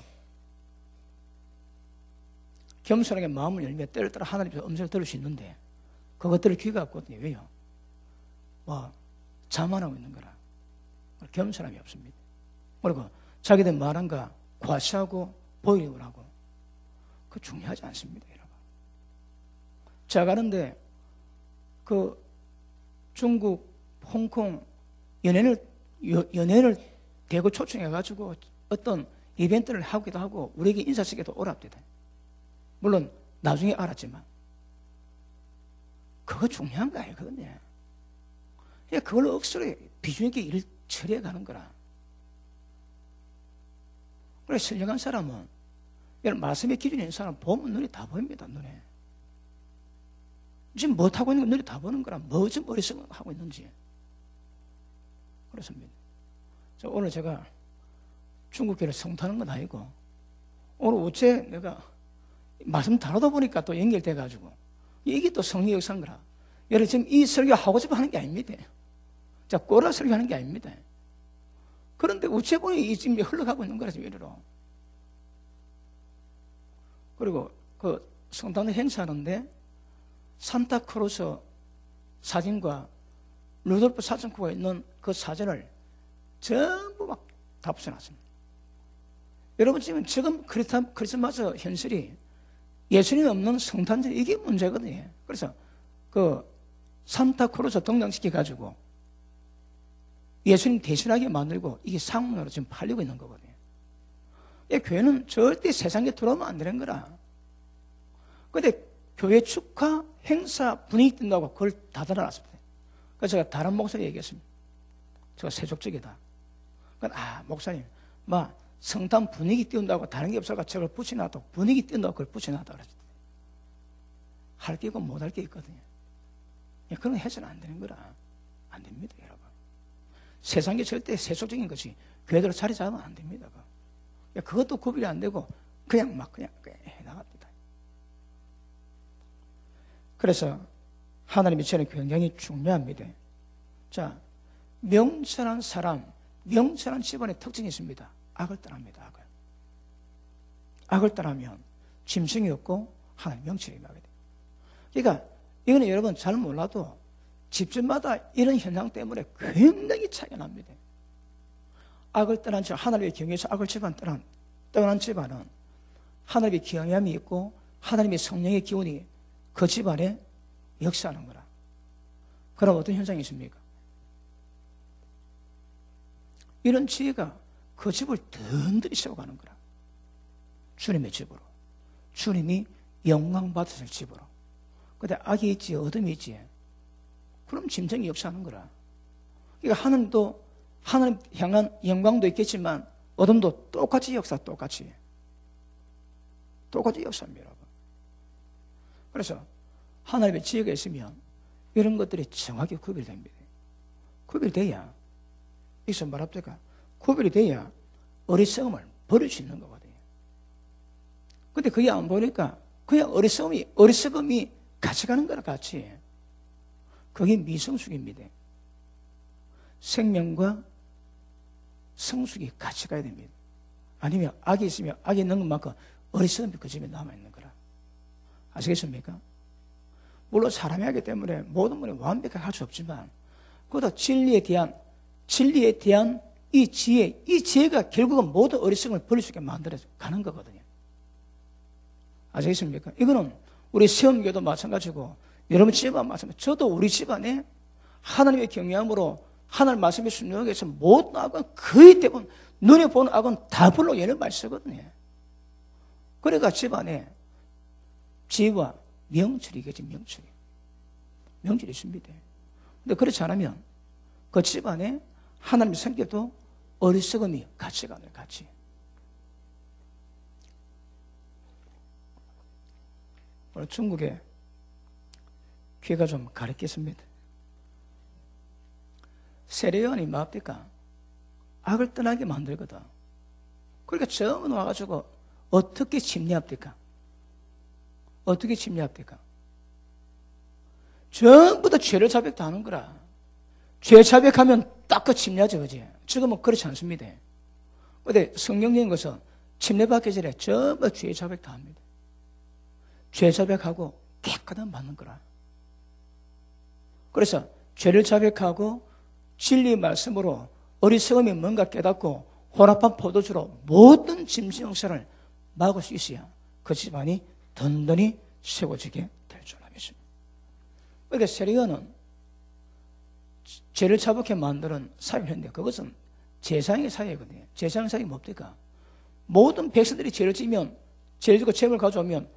겸손하게 마음을 열며 때를 따라 하나님의 음성을 들을 수 있는데 그것들을 귀가 없거든요. 왜요? 자만하고 있는 거라. 겸손함이 없습니다. 그리고 자기들 말한 거 과시하고 보이려고 하고 그거 중요하지 않습니다, 여러분. 제가 가는데 그 중국, 홍콩 연예인을 대거 초청해가지고 어떤 이벤트를 하기도 하고 우리에게 인사시켜도 오랍니다. 물론 나중에 알았지만 그거 중요한 거 아니거든요. 그걸로 억수로 비중 있게 일을 처리해 가는 거라. 그래 신령한 사람은 여러분 말씀의 기준이 있는 사람 보면 눈이 다 보입니다. 눈에. 지금 뭐 하고 있는 거 눈이 다 보는 거라. 뭐 좀 머릿속에 하고 있는지. 그렇습니다. 오늘 제가 중국교를 성타는 건 아니고 오늘 어째 내가 말씀 다루다 보니까 또 연결돼 가지고 이게 또 성령 역사인 거라. 여러분 지금 이 설교 하고 싶어 하는 게 아닙니다. 자, 꼬라 설교하는 게 아닙니다. 그런데 어째 보니 이 지금 흘러가고 있는 거라 지금 이래로. 그리고 그 성탄을 행사하는데 산타크로스 사진과 루돌프 사진코가 있는 그 사진을 전부 막 다 붙여놨습니다. 여러분 지금 크리스마스 현실이 예수님 없는 성탄절 이게 문제거든요. 그래서 그 산타크로스 등장시켜가지고 예수님 대신하게 만들고 이게 상문으로 지금 팔리고 있는 거거든요. 이 교회는 절대 세상에 들어오면 안 되는 거라. 그런데 교회 축하 행사 분위기 뜬다고 그걸 다 달아놨습니다. 그래서 제가 다른 목사님 얘기했습니다. 제가 세속적이다. 그러니까 목사님 성탄 분위기 띄운다고 다른 게 없어서 저걸 붙여놔도 분위기 띄운다고 그걸 붙여놔도 그랬어요. 할 게 있고 못 할 게 있거든요. 그런 거 해서는 안 되는 거라. 안 됩니다, 여러분. 세상에 절대 세속적인 것이 교회대로 자리 잡으면 안 됩니다. 그것도 구별이 안 되고 그냥 해나갑니다. 그래서 하나님의 저는 굉장히 중요합니다. 자, 명철한 사람, 명철한 집안의 특징이 있습니다. 악을 떠납니다. 악을 떠나면 짐승이 없고 하나님 명철이 임하게 됩니다. 그러니까 이거는 여러분 잘 몰라도 집집마다 이런 현상 때문에 굉장히 차이가 납니다. 악을 떠난 집, 하나님의 경외에서 악을 떠난 집안은 하나님의 경외함이 있고 하나님의 성령의 기운이 그 집안에 역사하는 거라. 그럼 어떤 현상이 있습니까? 이런 지혜가 그 집을 든든히 세워가는 거라. 주님의 집으로. 주님이 영광 받으실 집으로. 근데 악이 있지, 어둠이 있지. 그럼 짐승이 역사하는 거라. 그러니까 하나님도, 하나님 향한 영광도 있겠지만, 어둠도 똑같이 똑같이 역사합니다, 여러분. 그래서 하나님의 지혜가 있으면 이런 것들이 정확히 구별됩니다. 구별돼야, 여기서 말합니까? 구별이 돼야 어리석음을 버릴 수 있는 거거든요. 근데 그게 안 보니까 그냥 어리석음이 같이 가는 거랑 같이. 그게 미성숙입니다. 생명과 성숙이 같이 가야 됩니다. 아니면 악이 있으면 악이 있는 것만큼 어리석음이 그 집에 남아있는 거라. 아시겠습니까? 물론 사람이 하기 때문에 모든 분이 완벽하게 할 수 없지만, 그보다 진리에 대한 이 지혜가 결국은 모든 어리석음을 버릴 수 있게 만들어 가는 거거든요. 아시겠습니까? 이거는 우리 세움교도 마찬가지고, 여러분 집안 마찬가지고, 저도 우리 집안에 하나님의 경외함으로 하나님 말씀에 순종하기 위해서 모든 악은 거의 대부분 눈에 보는 악은 다 불러 얘를 많이 쓰거든요. 그러니까 집안에 지혜와 명철이겠지, 명철이 있습니다. 근데 그렇지 않으면 그 집안에 하나님의 성격도 어리석음이 같이 가네, 같이. 오늘 중국에 귀가 좀 가렵겠습니다. 세례요한이 뭡니까? 악을 떠나게 만들거든. 그러니까 처음 와가지고 어떻게 침례합니까? 어떻게 침례합니까? 전부 다 죄를 자백도 하는 거라. 죄 자백하면 딱 그 침례하죠, 그지? 지금은 그렇지 않습니다. 근데 성경적인 것은 침례받기 전에 전부 죄 자백도 합니다. 죄 자백하고 깨끗한 받는 거라. 그래서 죄를 자백하고 진리의 말씀으로 어리석음이 뭔가 깨닫고 혼합한 포도주로 모든 짐승 형사를 막을 수 있어야 그 집안이 든든히 세워지게 될 줄 알겠습니다. 그러니까 세례요한은 죄를 자백해 만드는 사역을 했는데, 그것은 제사장의 사역이거든요. 제사장의 사역이 뭡니까? 모든 백성들이 죄를 지면, 죄를 지고 죄를 가져오면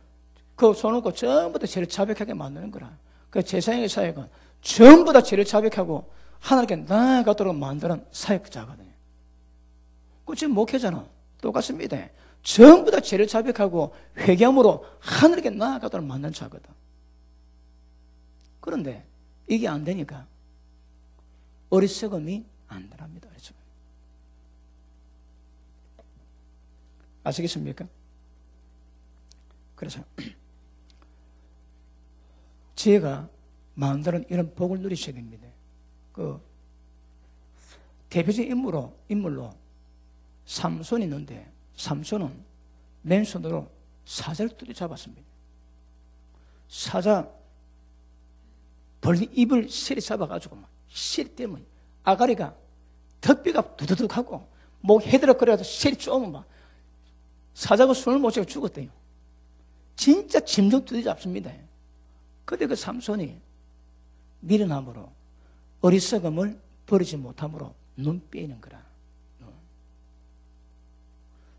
그 손놓고 전부 다 죄를 자백하게 만드는 거라. 그 제사장의 사역은 전부 다 죄를 자백하고 하나님께 나아가도록 만드는 사역자거든요. 그 지금 목회자는 똑같습니다. 전부 다 죄를 자백하고 회개함으로 하나님께 나아가도록 만드는 자거든. 그런데 이게 안 되니까 어리석음이 안 들어갑니다. 아시겠습니까? 그래서 지혜가 마음대로 이런 복을 누리셔야 됩니다. 그 대표적인 인물로 삼손이 있는데, 삼손은 맨손으로 사자를 뚜리 잡았습니다. 사자 벌린 입을 세리 잡아가지고 막 세리 때문에 아가리가 턱뼈가 두두둑하고 목 헤드럭거려서 세리 쪼으면 막 사자가 손을 못 잡고 죽었대요. 진짜 짐승 뚜리 잡습니다. 그런데 그 삼손이 미련함으로 어리석음을 버리지 못함으로 눈 빼이는 거라.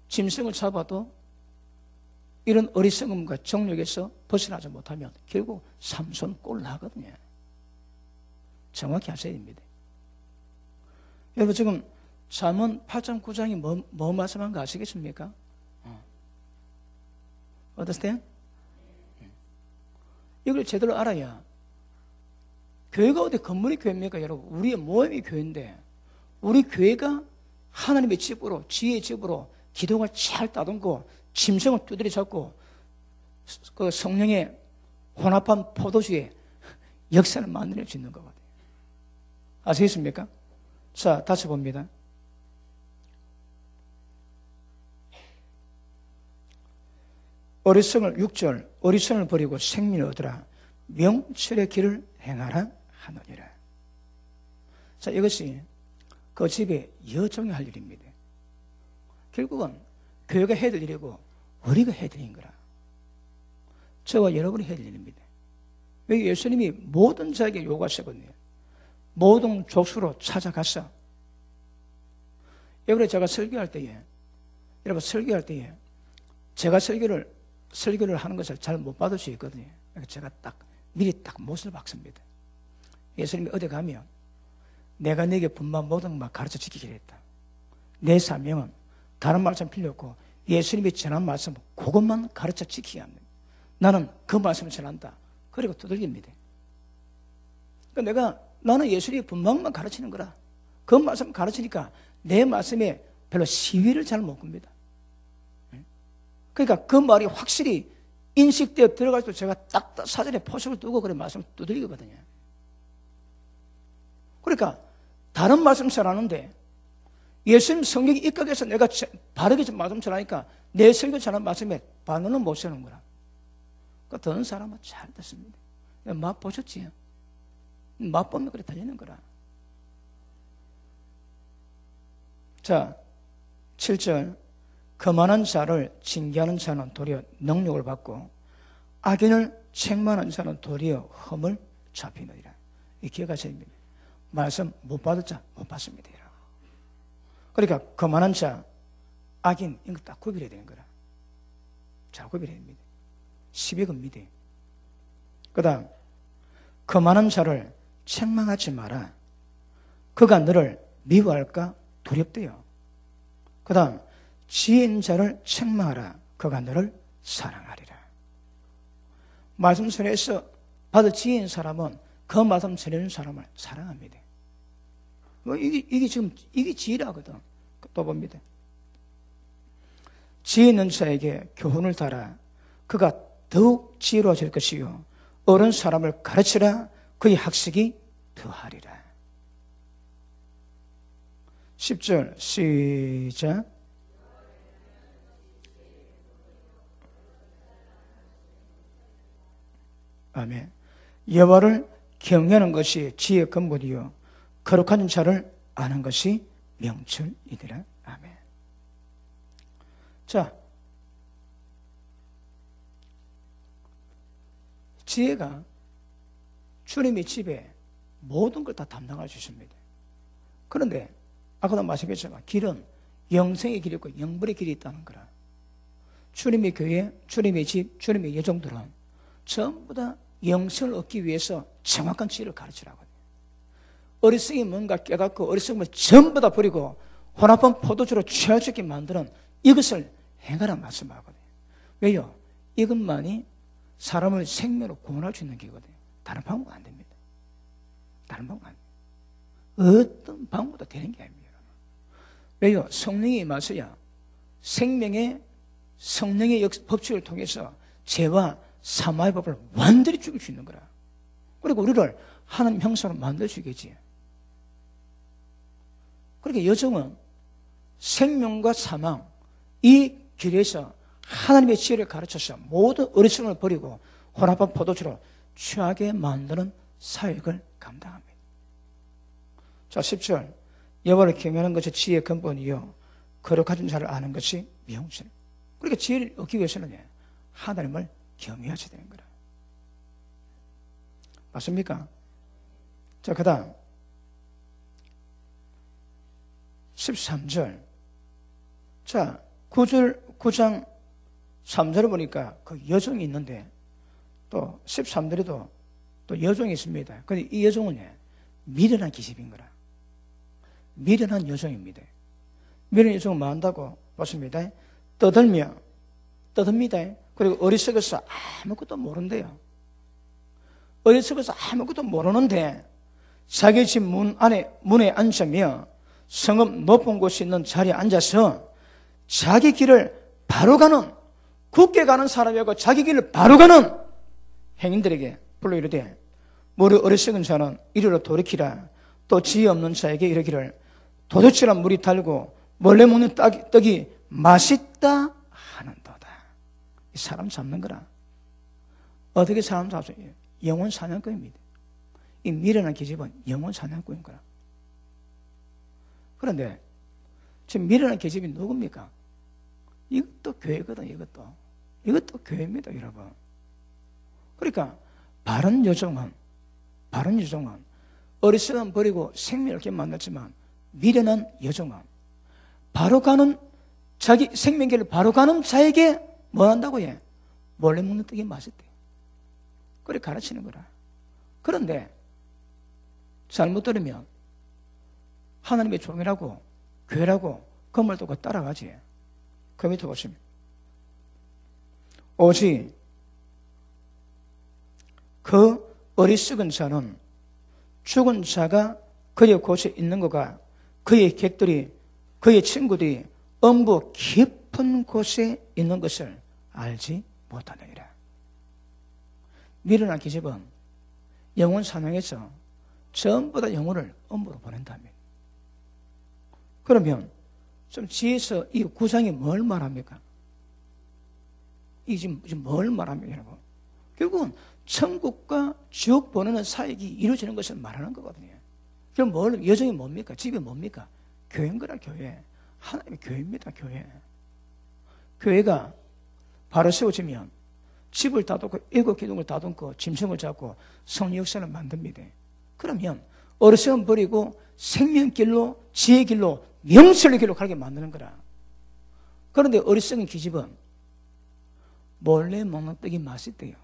짐승을 잡아도 이런 어리석음과 정욕에서 벗어나지 못하면 결국 삼손 꼴 나거든요. 정확히 하셔야 됩니다. 여러분 지금 잠언 8장 9장이 뭐 말씀한 거 아시겠습니까? 어떠세요? 이걸 제대로 알아야, 교회가 어디 건물이 교회입니까, 여러분? 우리의 모임이 교회인데, 우리 교회가 하나님의 집으로, 지혜의 집으로 기둥을 잘 따듬고 짐승을 두드려 잡고 그 성령의 혼합한 포도주의 역사를 만들어낼 수 있는 거거든요. 아시겠습니까? 자, 다시 봅니다. 어리석을 6절, 어리석을 버리고 생민을 얻으라. 명철의 길을 행하라 하느니라. 자, 이것이 그 집의 여종이 할 일입니다. 결국은 교회가 해야 될 일이고 우리가 해야 될 일인 거라. 저와 여러분이 해야 될 일입니다. 왜 예수님이 모든 자에게 요구하셨거든요. 모든 족수로 찾아가서. 여러분 제가 설교할 때에 제가 설교를 하는 것을 잘 못 받을 수 있거든요. 제가 미리 못을 박습니다. 예수님이 어디 가면 내가 네게 분만 모든 것 가르쳐 지키기로 했다. 내 사명은 다른 말씀 필요 없고 예수님이 전한 말씀 그것만 가르쳐 지키게 합니다. 나는 그 말씀을 전한다. 그리고 두들깁니다. 그러니까 나는 예수님의 분만만 가르치는 거라. 그 말씀 가르치니까 내 말씀에 별로 시비를 잘 못 겁니다. 그러니까 그 말이 확실히 인식되어 들어갈 때 제가 딱 사전에 포석을 두고 그런 말씀을 두들기거든요. 그러니까 다른 말씀 전하는데 예수님 성경에 입각해서 내가 바르게 말씀 전하니까 내 설교 전한 말씀에 반응은 못 쓰는 거라. 그러니까 듣는 사람은 잘 듣습니다. 맛 보셨지? 맛 보면 그래 달리는 거라. 자, 7절. 거만한 자를 징계하는 자는 도리어 능력을 받고 악인을 책망하는 자는 도리어 흠을 잡히느니라. 이 기억하셔야 말씀 못 받을 자 못 받습니다. 그러니까 거만한 자, 악인 이거 딱 구별해야 되는 거라. 잘 구별해야 됩니다. 시비겁니다. 그 다음 거만한 자를 책망하지 마라. 그가 너를 미워할까 두렵대요. 그 다음 지혜인 자를 책망하라. 그가 너를 사랑하리라. 말씀 전해서 받을 지혜인 사람은 그 말씀 전해준 사람을 사랑합니다. 이게 지혜라거든. 또 봅니다. 지혜 있는 자에게 교훈을 달아. 그가 더욱 지혜로워질 것이요. 어른 사람을 가르치라. 그의 학식이 더하리라. 10절 시작. 아멘. 여호와를 경외하는 것이 지혜의 근본이요 거룩한 자를 아는 것이 명철이니라. 아멘. 자, 지혜가 주님의 집에 모든 걸 다 담당해 주십니다. 그런데 아까도 말씀했지만 길은 영생의 길이 있고 영벌의 길이 있다는 거라. 주님의 교회, 주님의 집, 주님의 여종들은 전부 다 영생을 얻기 위해서 정확한 지혜를 가르치라고. 어리석이 뭔가 깨닫고 어리석음을 전부 다 버리고 혼합한 포도주로 취할 수 있게 만드는 이것을 행하라 말씀하거든요. 왜요? 이것만이 사람을 생명으로 구원할 수 있는 길이거든요. 다른 방법은 안 됩니다. 다른 방법은 안 됩니다. 어떤 방법도 되는 게 아닙니다. 왜요? 성령이 임하셔야 성령의 법칙을 통해서 죄와 사마의 법을 완전히 죽일 수 있는 거라. 그리고 우리를 하나님 형상으로 만들 수 있겠지. 그러니까 여정은 생명과 사망 이 길에서 하나님의 지혜를 가르쳐서 모든 어리석음을 버리고 혼합한 포도주로 취하게 만드는 사역을 감당합니다. 자, 10절. 여호와를 경외하는 것이 지혜의 근본이요 거룩한 자를 아는 것이 명철. 그러니까 지혜를 얻기 위해서는 하나님을 경외하셔야 되는 거라. 맞습니까? 자, 그 다음 13절. 자, 9장 3절을 보니까 그 여종이 있는데 또 13절에도 또 여종이 있습니다. 근데 이 여종은 미련한 기집인 거라. 미련한 여종입니다. 미련한 여종은 뭐 한다고 봤습니다. 떠듭니다. 그리고 어리석어서 아무것도 모른대요. 어리석어서 아무것도 모르는데 자기 집 문에 앉으며 성읍 높은 곳에 있는 자리에 앉아서 자기 길을 바로 가는 굳게 가는 사람이고 자기 길을 바로 가는 행인들에게 불러 이르되 무리 어리석은 자는 이리로 돌이키라. 또 지혜 없는 자에게 이르기를 도둑질한 물이 달고 몰래 먹는 떡이 맛있다 하는도다. 사람 잡는 거라. 어떻게 사람 잡죠? 영원 사냥꾼입니다. 이 미련한 계집은 영원 사냥꾼인 거라. 그런데 지금 미련한 계집이 누굽니까? 이것도 교회거든. 이것도 교회입니다, 여러분. 그러니까 바른 여종은 어리석음 버리고 생명을 얻게 만났지만 미련한 여종은 바로 가는 자기 생명길을 바로 가는 자에게 뭐 한다고 해? 몰래 먹는 떡이 맛있대. 그래 가르치는 거라. 그런데 잘못 들으면 하나님의 종이라고 교회라고 그 말 듣고 따라가지. 그 밑에 보시면 오직 그 어리석은 자는 죽은 자가 그의 곳에 있는 것과 그의 객들이 그의 친구들이 엄부 깊은 곳에 있는 것을 알지 못하느니라. 미련한 기집은 영혼 사명에서 전부 다 영혼을 엄부로 보낸다면, 그러면 좀 지혜서 이 구장이 뭘 말합니까? 이 지금 뭘 말합니까, 여러분? 결국은 천국과 지옥 보내는 사역이 이루어지는 것을 말하는 거거든요. 그럼 뭘, 여정이 뭡니까? 집이 뭡니까? 교회인 거라, 교회. 하나님의 교회입니다, 교회. 교회가 바로 세워지면 집을 다듬고 일곱 기둥을 다듬고 짐승을 잡고 성령 역사를 만듭니다. 그러면 어리석음 버리고 생명길로, 지혜길로, 명철의 길로 가게 만드는 거라. 그런데 어리석은 기집은 몰래 먹는 떡이 맛있대요.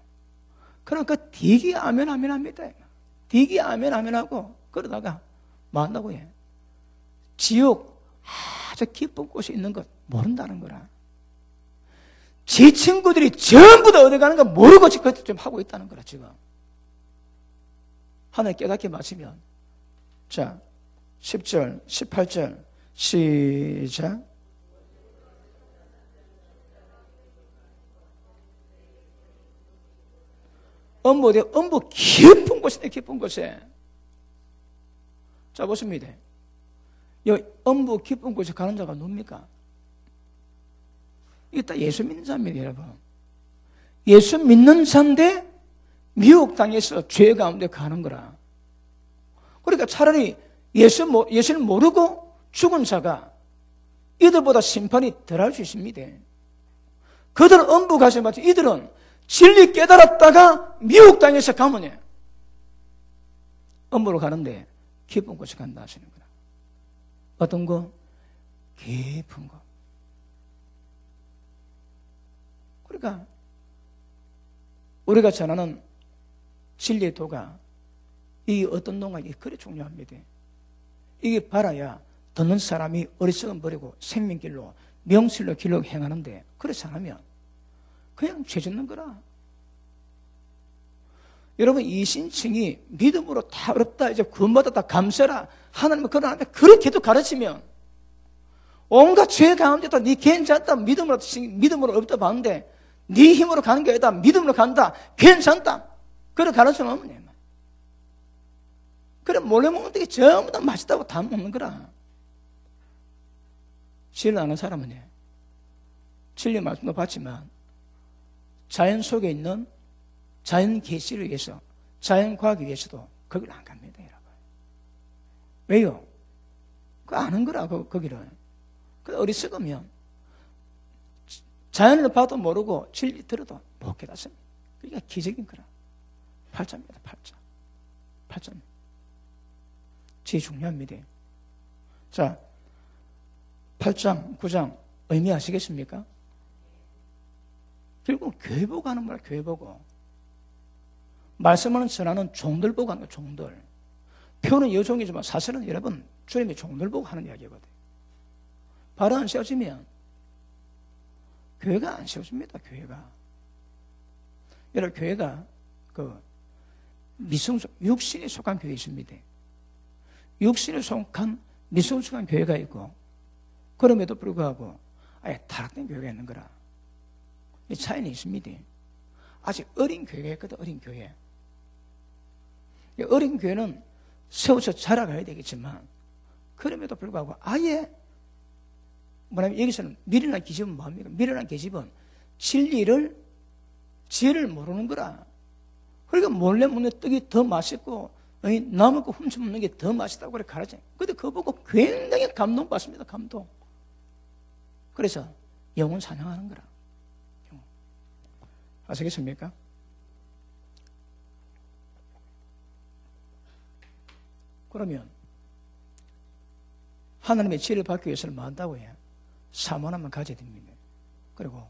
그러니까 되게 아멘합니다. 되게 아멘하고 그러다가 뭐 한다고 해? 지옥 아주 깊은 곳에 있는 것 모른다는 거라. 제 친구들이 전부 다 어디 가는가 모르고 지금 좀 하고 있다는 거라, 지금. 하나 깨닫게 마치면, 자, 10절, 18절, 시작. 엄부 깊은 곳이네, 깊은 곳에. 자, 보십니다. 이 엄부 깊은 곳에 가는 자가 누굽니까? 이게 다 예수 믿는 자입니다, 여러분. 예수 믿는 자인데 미혹당해서 죄 가운데 가는 거라. 그러니까 차라리 예수를 모르고 죽은 자가 이들보다 심판이 덜할 수 있습니다. 그들은 엄부 가서 마치 이들은 진리 깨달았다가 미혹당해서 가면 엄부로 가는데 깊은 곳에 간다 하시는 거라. 어떤 거? 깊은 거. 그러니까 우리가 전하는 진리의 도가 이 어떤 동가 이게 그리 중요합니다. 이게 바라야 듣는 사람이 어리석음 버리고 생명길로 명실로 길로 행하는데, 그렇지 않으면 그냥 죄 짓는 거라. 여러분, 이 신칭이 믿음으로 다 어렵다, 이제 구원받았다, 다 감사라, 하나님은 그러는데 그렇게도 가르치면 온갖 죄 가운데다 네 괜찮다, 믿음으로 어렵다 봤는데 네 힘으로 가는 게 아니다, 믿음으로 간다, 괜찮다, 그래 가르치면 어머니. 그래 몰래 먹는 게 전부 다 맛있다고 다 먹는 거라. 진리를 아는 사람은 진리 말씀도 봤지만 자연 속에 있는 자연 계시를 위해서, 자연 과학을 위해서도 거기를 안 갑니다, 여러분. 왜요? 그거 아는 거라, 거기를. 그 어리석으면 자연을 봐도 모르고 진리 들어도 못 깨닫습니다. 그러니까 기적인 거라. 8자입니다, 8자. 제일 중요합니다. 자, 8장, 9장 의미 아시겠습니까? 결국 교회 보고 하는 말, 교회 보고. 말씀을 전하는 종들 보고 하는 거예요, 종들. 표는 여종이지만 사실은 여러분, 주님이 종들 보고 하는 이야기거든요. 바로 안 세워지면 교회가 안 세워집니다, 교회가. 여러분, 교회가 미성숙, 육신에 속한 교회 있습니다. 육신에 속한 미성숙한 교회가 있고, 그럼에도 불구하고 아예 타락된 교회가 있는 거라. 이 차이는 있습니다. 아직 어린 교회가 있거든, 어린 교회. 어린 교회는 세워서 자라가야 되겠지만, 그럼에도 불구하고 아예 뭐냐면 여기서는 미련한 계집은 뭐합니까? 미련한 계집은 진리를, 지혜를 모르는 거라. 그러니까 몰래 먹는 떡이 더 맛있고 남의 거 훔쳐 먹는 게 더 맛있다고 그래 가르쳐요. 근데 그거 보고 굉장히 감동받습니다, 감동. 그래서 영혼 사냥하는 거라. 아시겠습니까? 그러면 하나님의 지혜를 받기 위해서는 뭐 한다고 해요? 사모함을 가져야 됩니다. 그리고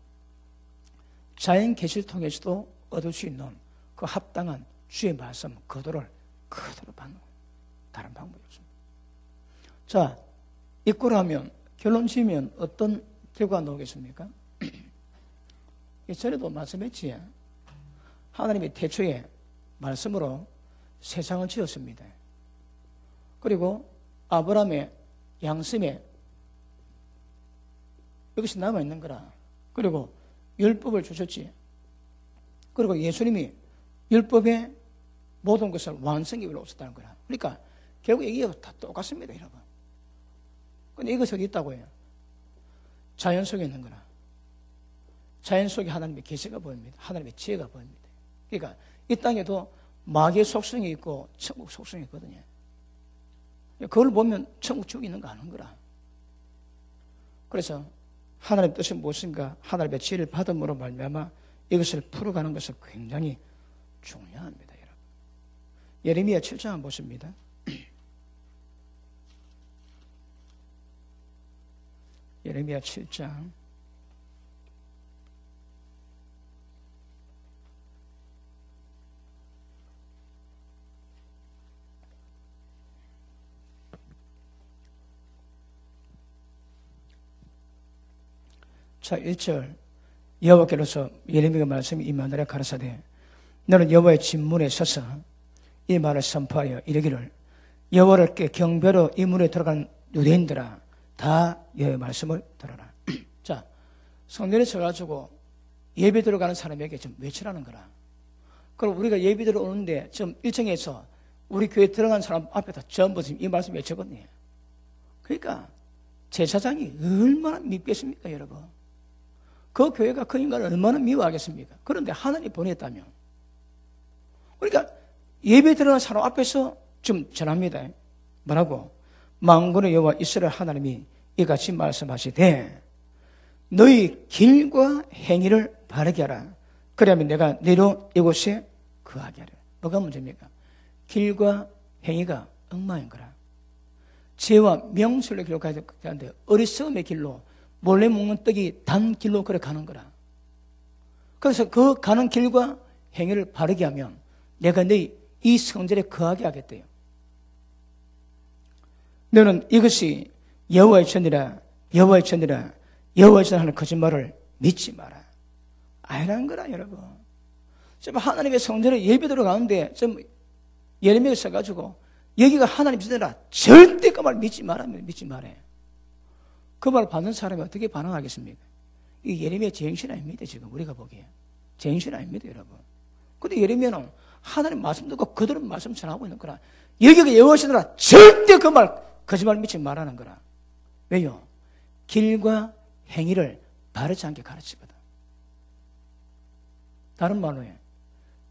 자연 계시를 통해서도 얻을 수 있는 그 합당한 주의 말씀 그대로 받는 거예요. 다른 방법이 없습니다. 자, 이꼴 하면 결론 지으면 어떤 결과가 나오겠습니까? 전에도 말씀했지. 하나님이 태초에 말씀으로 세상을 지었습니다. 그리고 아브라함의 양심에 이것이 남아있는 거라. 그리고 율법을 주셨지. 그리고 예수님이 율법의 모든 것을 완성해 오셨다는 거라. 그러니까 결국 이게 다 똑같습니다, 여러분. 근데 이것이 어디 있다고 해요? 자연 속에 있는 거라. 자연 속에 하나님의 계시가 보입니다. 하나님의 지혜가 보입니다. 그러니까 이 땅에도 마귀의 속성이 있고 천국 속성이 있거든요. 그걸 보면 천국 지옥이 있는 거 아는 거라. 그래서 하나님의 뜻이 무엇인가 하나님의 지혜를 받음으로 말미암아 이것을 풀어가는 것은 굉장히 중요합니다, 여러분. 예레미야 7장 한번 보십니다. 예레미야 7장 1절 여호와께로서 예레미야가 말씀이 임하노라 가라사대 너는 여호와의 진문에 서서 이 말을 선포하여 이르기를 여호와를 경배로 이 문에 들어간 유대인들아 다 여호와의 말씀을 들어라. 자, 성전에 서가지고 예배 들어가는 사람에게 좀 외치라는 거라. 그럼 우리가 예배 들어오는데 지금 1층에서 우리 교회 들어간 사람 앞에다 전부 지금 이 말씀 외쳤거든요. 그러니까 제사장이 얼마나 밉겠습니까, 여러분? 그 교회가 그 인간을 얼마나 미워하겠습니까? 그런데 하나님이 보냈다며. 그러니까 예배 들어간 사람 앞에서 좀 전합니다. 뭐라고? 만군의 여호와 이스라엘 하나님이 이같이 말씀하시되 너희 길과 행위를 바르게 하라. 그러면 내가 너희로 이곳에 거하게 하라. 뭐가 문제입니까? 길과 행위가 엉망인 거라. 죄와 명철의 길로 가야 되는데 어리석음의 길로 몰래 먹는 떡이 단 길로 그래 가는 거라. 그래서 그 가는 길과 행위를 바르게 하면 내가 너희 이 성전에 거하게 하겠대요. 너는 이것이 여호와의 전이라 여호와의 전이라 여호와의 전 하는 거짓말을 믿지 마라. 아니라는 거라, 여러분. 좀 하나님의 성전에 예배 들어가는데 좀 예레미야가 써가지고 여기가 하나님 전이라 절대 그 말 믿지 마라. 믿지 말아요. 그 말 받는 사람이 어떻게 반응하겠습니까? 이 예레미야 제정신 아닙니다, 지금 우리가 보기에. 제정신 아닙니다, 여러분. 근데 예레미야는 하나님 말씀 듣고 그대로 말씀 전하고 있는 거라. 여기가 여호와시더라 절대 그 말, 거짓말 믿지 말라는 거라. 왜요? 길과 행위를 바르지 않게 가르치거든. 다른 말로 해.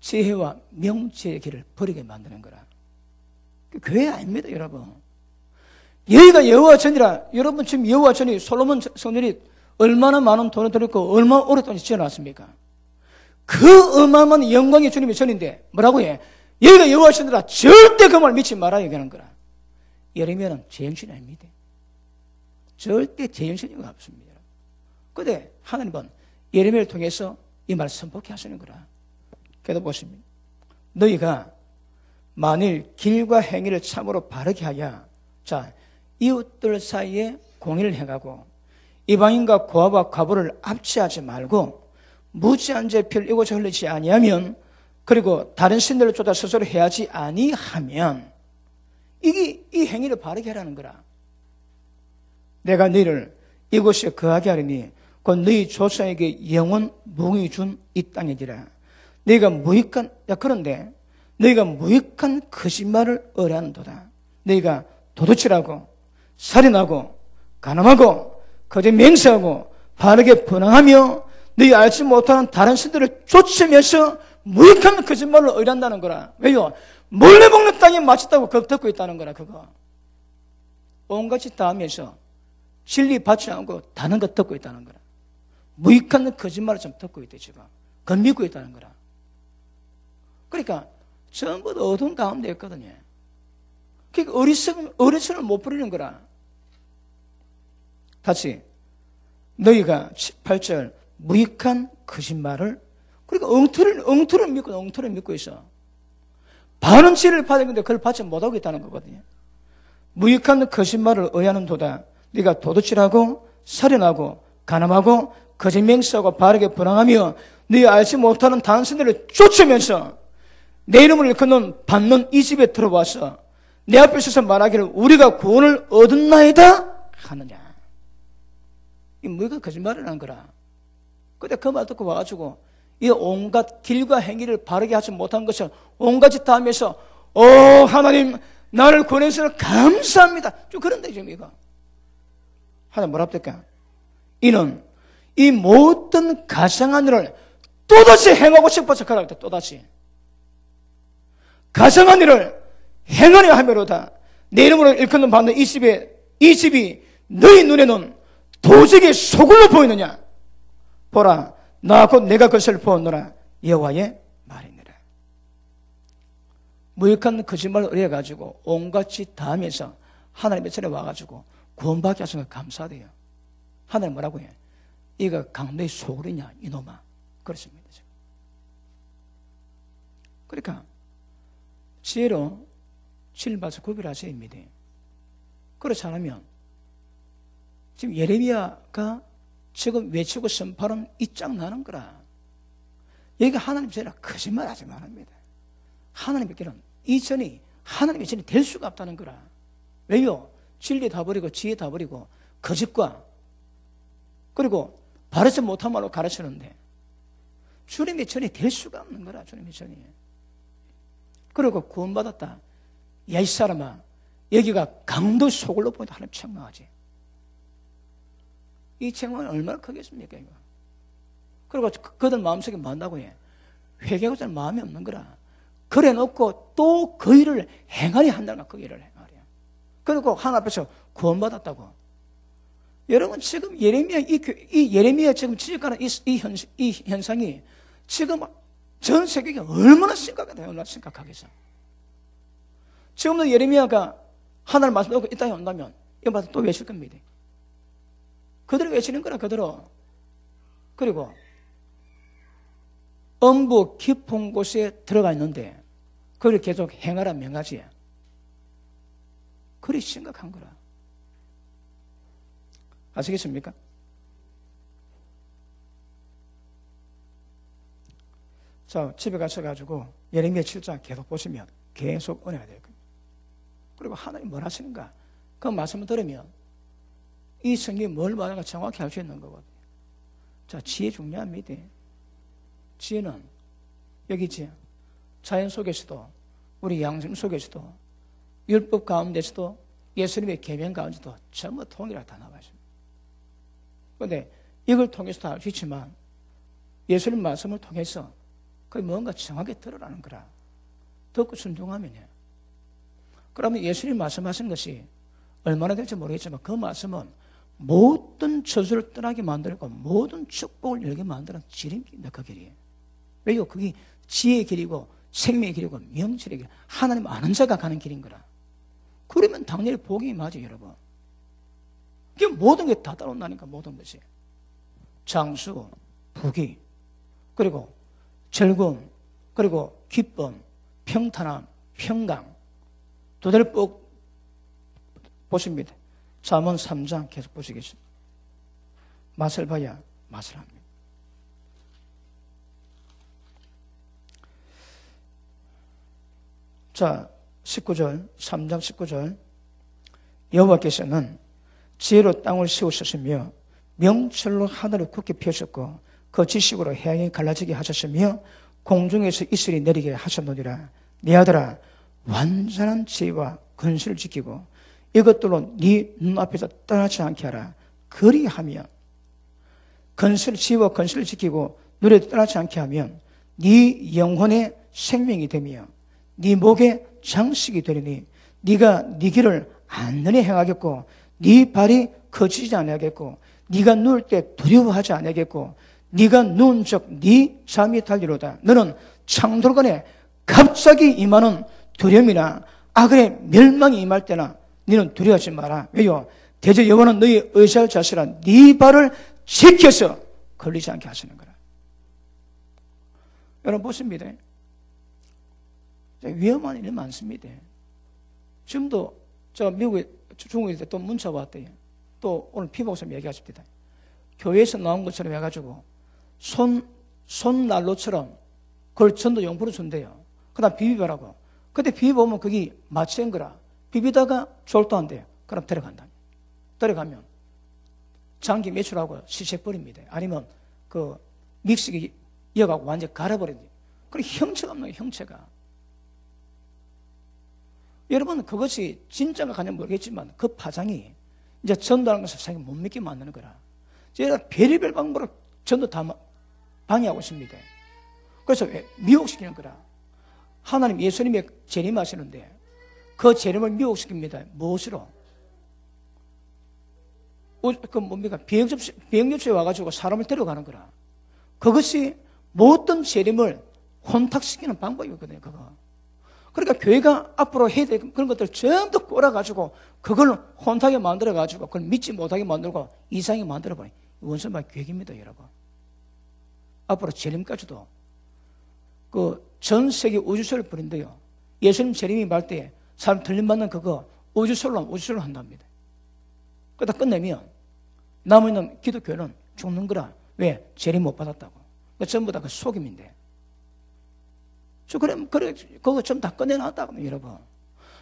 지혜와 명철의 길을 버리게 만드는 거라. 교회 아닙니다, 여러분. 여기가 여호와 전이라. 여러분 지금 여호와 전이 솔로몬 성전이 얼마나 많은 돈을 들였고 얼마나 오랫동안 지어놨습니까? 그 어마어마한 영광의 주님의 전인데 뭐라고 해? 여기가 여호와 전이라 절대 그 말 믿지 마라 얘기하는 거라. 예레미야는 제정신이 아닙니다. 절대 제정신이 없습니다. 그런데 하나님은 예레미야를 통해서 이 말을 선포케 하시는 거라. 그래도 보십니다. 너희가 만일 길과 행위를 참으로 바르게 하여 자 이웃들 사이에 공의를 행하고 이방인과 고아와 과부를 압제하지 말고 무지한 죄 피를 이곳에 흘리지 아니하면 그리고 다른 신들을 쫓아 스스로 해하지 아니하면 이게 이 행위를 바르게 하라는 거라. 내가 너희를 이곳에 거하게 하리니 곧 너희 조상에게 영원 무궁히 준 이 땅이니라. 너희가 무익한 그런데 너희가 무익한 거짓말을 의뢰하는도다. 너희가 도둑질하고 살인하고 간음하고 거짓 맹세하고 바르게 분항하며 너희 알지 못하는 다른 신들을 쫓으면서 무익한 거짓말을 의뢰한다는 거라. 왜요? 몰래 먹는 땅이 맛있다고 겁듣고 있다는 거라. 그거 온갖 짓 다 하면서 진리 받지 않고 다른 것 듣고 있다는 거라. 무익한 거짓말을 좀 듣고 있대 지금. 그건 믿고 있다는 거라. 그러니까 전부 다 어두운 가운데 있거든요. 그러니까 어리석음을 못 부리는 거라. 다시 너희가 8절 무익한 거짓말을, 그러니까 엉터리를 믿고 있어. 많은 지혜를 받았는데 그걸 받지 못하고 있다는 거거든요. 무익한 거짓말을 의하는도다. 네가 도둑질하고 살인하고 간음하고 거짓 맹세하고 바르게 분항하며 네 알지 못하는 단신들을 쫓으면서 내 이름을 일컫는 받는 이 집에 들어와서 내 앞에 서서 말하기를 우리가 구원을 얻었나이다 하느냐. 이 무익한 거짓말을 하는 거라. 근데 그 말 듣고 와가지고 이 온갖 길과 행위를 바르게 하지 못한 것을 온갖 짓 다 하면서 하나님 나를 구원해서 감사합니다. 좀 그런데 지금 이거 하나님 뭐라 합니까? 이는 이 모든 가상한 일을 또다시 행하고 싶어서 그러다. 또다시 가상한 일을 행하려 하며로다. 내 이름으로 일컫는 받는 이 집이 너희 눈에는 도적이 소굴로 보이느냐? 보라, 나 곧 내가 그것을 보았노라. 여호와의 말이니라. 무익한 거짓말을 의뢰해가지고 온갖 짓 다 하면서 하나님의 전에 와가지고 구원받게 하신 거 감사돼요. 하나님 뭐라고 해? 이거 강도의 소굴이냐 이놈아. 그렇습니다. 그러니까 지혜로 진리봐서 구별하셔야 합니다. 그렇지 않으면 지금 예레미야가 지금 외치고 선포하는 이 짱 나는 거라. 여기가 하나님 전이라 거짓말 하지 말합니다. 하나님께는 이 전이 하나님의 전이 될 수가 없다는 거라. 왜요? 진리 다 버리고 지혜 다 버리고 거짓과 그리고 바르지 못한 말로 가르치는데 주님의 전이 될 수가 없는 거라. 주님의 전이. 그리고 구원받았다. 야 이 사람아, 여기가 강도 소굴로 보인다. 하나님 책망하지. 이 책망은 얼마나 크겠습니까 이거. 그리고 그들 마음속에 뭐 한다고 해? 회개하고자 하는 마음이 없는 거라. 그래 놓고 또 그 일을 행하려 한다는 거야. 그 일을 행하려. 그리고 하나님 앞에서 구원받았다고. 여러분 지금 이 예레미야 지금 지적하는 이 현상이 지금 전 세계가 얼마나 심각하다. 얼마나 심각하겠어. 지금도 예레미야가 하나님 말씀 듣고 이 땅에 온다면 이 말씀 또 외칠 겁니다. 그대로 외치는 거라. 그대로. 그리고 엄부 깊은 곳에 들어가 있는데 그걸 계속 행하라 명하지. 그리 심각한 거라. 아시겠습니까? 자, 집에 가셔가지고 예레미야 7장 계속 보시면 계속 은혜가 될 겁니다. 그리고 하나님 뭘 하시는가? 그 말씀을 들으면 이 성경이 뭘 말하는가 정확히 알 수 있는 거거든요. 자, 지혜 중요합니다. 지혜는 여기 있지. 자연 속에서도 우리 양심 속에서도 율법 가운데서도 예수님의 계명 가운데서도 전부 통일하게 다 나와 있습니다. 그런데 이걸 통해서 다 알 수 있지만 예수님 말씀을 통해서 그게 뭔가 정확하게 들으라는 거라. 듣고 순종하면요. 그러면 예수님 말씀하신 것이 얼마나 될지 모르겠지만 그 말씀은 모든 저주를 떠나게 만들고 모든 축복을 열게 만드는 지름길입니다. 그 길이. 왜요? 그게 지혜의 길이고 생명의 길이고 명철의 길. 하나님 아는 자가 가는 길인 거라. 그러면 당연히 복이 맞아요, 여러분. 이게 모든 게 다 따라온다니까. 모든 것이. 장수, 부귀, 그리고 즐거움, 그리고 기쁨, 평탄함, 평강. 도달복 보십니다. 잠언 3장 계속 보시겠습니다. 맛을 봐야 맛을 합니다. 자, 19절, 3장 19절. 여호와께서는 지혜로 땅을 세우셨으며 명철로 하늘을 굳게 펴셨고 그 지식으로 해양이 갈라지게 하셨으며 공중에서 이슬이 내리게 하셨노니라. 네 아들아, 완전한 지혜와 근실을 지키고 이것들로 네 눈앞에서 떠나지 않게 하라. 그리하면 지혜와 근실을 지키고 눈에 떠나지 않게 하면 네 영혼의 생명이 되며 네 목의 장식이 되리니 네가 네 길을 안전히 행하겠고 네 발이 거치지 아니하겠고 네가 누울 때 두려워하지 아니하겠고 네가 누운 적 네 잠이 달리로다. 너는 창돌간에 갑자기 임하는 두려움이나 악의 멸망이 임할 때나 너는 두려워하지 마라. 왜요? 대저 여호와는 너희 의지할 자시라. 네 발을 지켜서 걸리지 않게 하시는 거라. 여러분 보십니다. 위험한 일 많습니다. 지금도 저 미국에 중국에 또 문자 왔대요. 또 오늘 피복사님 얘기하십니다. 교회에서 나온 것처럼 해가지고 손난로처럼 그걸 전도 용품으로 준대요. 그 다음 비비보라고. 근데 비비보면 그게 마취인 거라. 비비다가 졸도한대요. 그럼 데려간다. 데려가면 장기 매출하고 시체버립니다. 아니면 그 믹스기 이어가고 완전히 갈아버린대요. 그럼 형체가 없는 거예요, 형체가. 여러분, 그것이 진짜가 가냐 모르겠지만 그 파장이 이제 전도하는 것을 자기가 못 믿게 만드는 거라. 제가 별의별 방법으로 전도 다 방해하고 있습니다. 그래서 왜? 미혹시키는 거라. 하나님 예수님의 재림하시는데 그 재림을 미혹시킵니다. 무엇으로? 그 뭡니까? 비행접수에 와가지고 사람을 데려가는 거라. 그것이 모든 재림을 혼탁시키는 방법이거든요, 그거. 그러니까 교회가 앞으로 해야 될 그런 것들 전부 꼬라가지고 그걸 혼탁하게 만들어가지고 그걸 믿지 못하게 만들고 이상하게 만들어버린 원수마의 계획입니다, 여러분. 앞으로 재림까지도 그 전 세계 우주소를 부린대요. 예수님 재림이 말 때 사람 들림받는 그거 우주소로 한답니다. 그러다 끝내면 남아있는 기독교는 죽는 거라. 왜? 재림 못 받았다고. 그러니까 전부 다 그 속임인데. 그래, 그거 좀 다 꺼내놨다고, 여러분.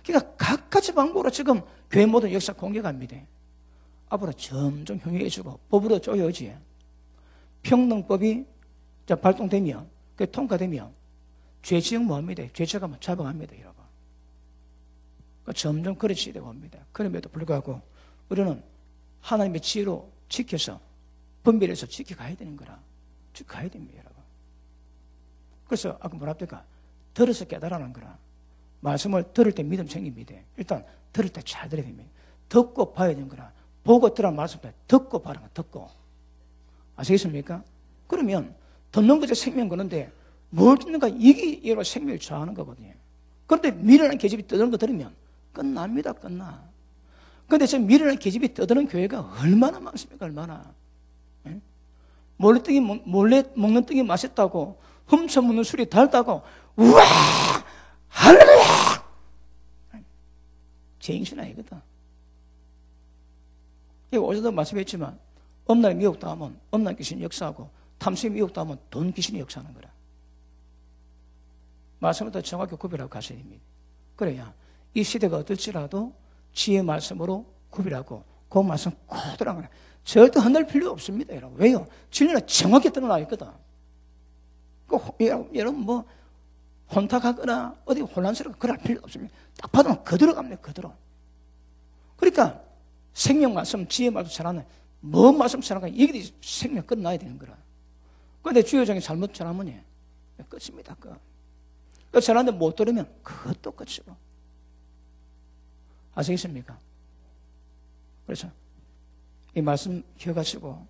그러니까 각가지 방법으로 지금 교회 모든 역사 공개합니다. 앞으로 점점 흉해지고 법으로 쪼여지. 평등법이 발동되면, 그 통과되면 죄지형 뭐합니다? 죄책감을 잡아갑니다, 여러분. 그러니까 점점 그렇게 되고 옵니다. 그럼에도 불구하고 우리는 하나님의 지혜로 지켜서 분별해서 지켜가야 되는 거라. 지켜가야 됩니다, 여러분. 그래서 아까 뭐라 합니까? 들어서 깨달아는 거라. 말씀을 들을 때 믿음 생깁니다. 일단 들을 때 잘 들어야 됩니다. 듣고 봐야 되는 거라. 보고 들어 말씀 때 듣고 봐라. 듣고. 아시겠습니까? 그러면 듣는 것에 생명 거는데 뭘 듣는가? 이게 여러분 생명을 좌하는 거거든요. 그런데 미련한 계집이 떠드는 거 들으면 끝납니다. 끝나. 그런데 지금 미련한 계집이 떠드는 교회가 얼마나 많습니까? 얼마나. 예? 몰래 먹는 떡이 맛있다고 훔쳐 먹는 술이 달다고 우와! 할렐루야! 제정신 아니거든. 이거 어제도 말씀했지만 엄날 미혹당하면 엄날 귀신이 역사하고 탐심이 미혹당하면 돈 귀신이 역사하는 거라. 말씀을 더 정확히 구별하고 가셔야 됩니다. 그래야 이 시대가 어떨지라도 지혜의 말씀으로 구별하고 그 말씀 그대로 하는 거라. 절대 흔들 필요 없습니다, 여러분. 왜요? 진리는 정확히 드러나 있거든. 여러분 뭐 혼탁하거나 어디 혼란스럽고 그럴 필요 없습니다. 딱 받으면 그대로 갑니다. 그대로. 그러니까 생명 말씀, 지혜 말씀 잘하는 뭔 말씀 잘하는 거야. 이게 생명 끝나야 되는 거라. 그런데 주요장이 잘못 전하면 끝입니다. 끝. 전하는데 못 들으면 그것도 끝이고. 아시겠습니까? 그래서 이 말씀 기억하시고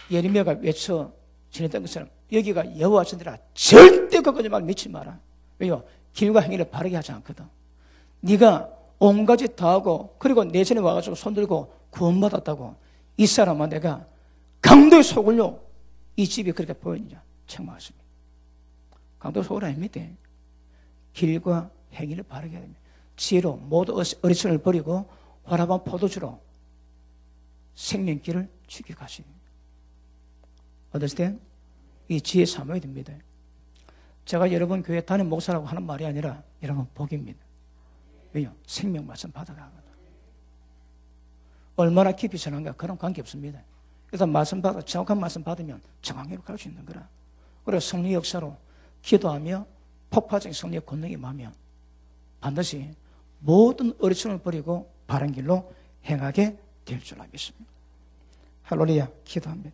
예레미야가 외쳐 지냈던 것처럼 여기가 여호와 하시니라 절대 그거지 말 믿지 마라. 왜요? 길과 행위를 바르게 하지 않거든. 네가 온 가지 다 하고 그리고 내 전에 와가지고 손들고 구원받았다고 이 사람아 내가 강도의 속을요 이 집이 그렇게 보이느냐 책망하십니다. 강도의 속을 아닙니다. 길과 행위를 바르게 해야 됩니다. 지혜로 모두 어리석음을 버리고 활합한 포도주로 생명길을 지켜가십니다. understand? 이 지혜 삼아야 됩니다. 제가 여러분 교회 담임 목사라고 하는 말이 아니라 여러분 복입니다. 왜요? 생명 말씀 받아가거든. 얼마나 깊이 전한가 그런 관계 없습니다. 일단 말씀 받아 정확한 말씀 받으면 정확하게 갈 수 있는 거라. 그리고 성령 역사로 기도하며 폭발적인 성령의 권능이 임하면 반드시 모든 어리석음을 버리고 바른 길로 행하게 될 줄 믿습니다. 할렐루야. 기도합니다.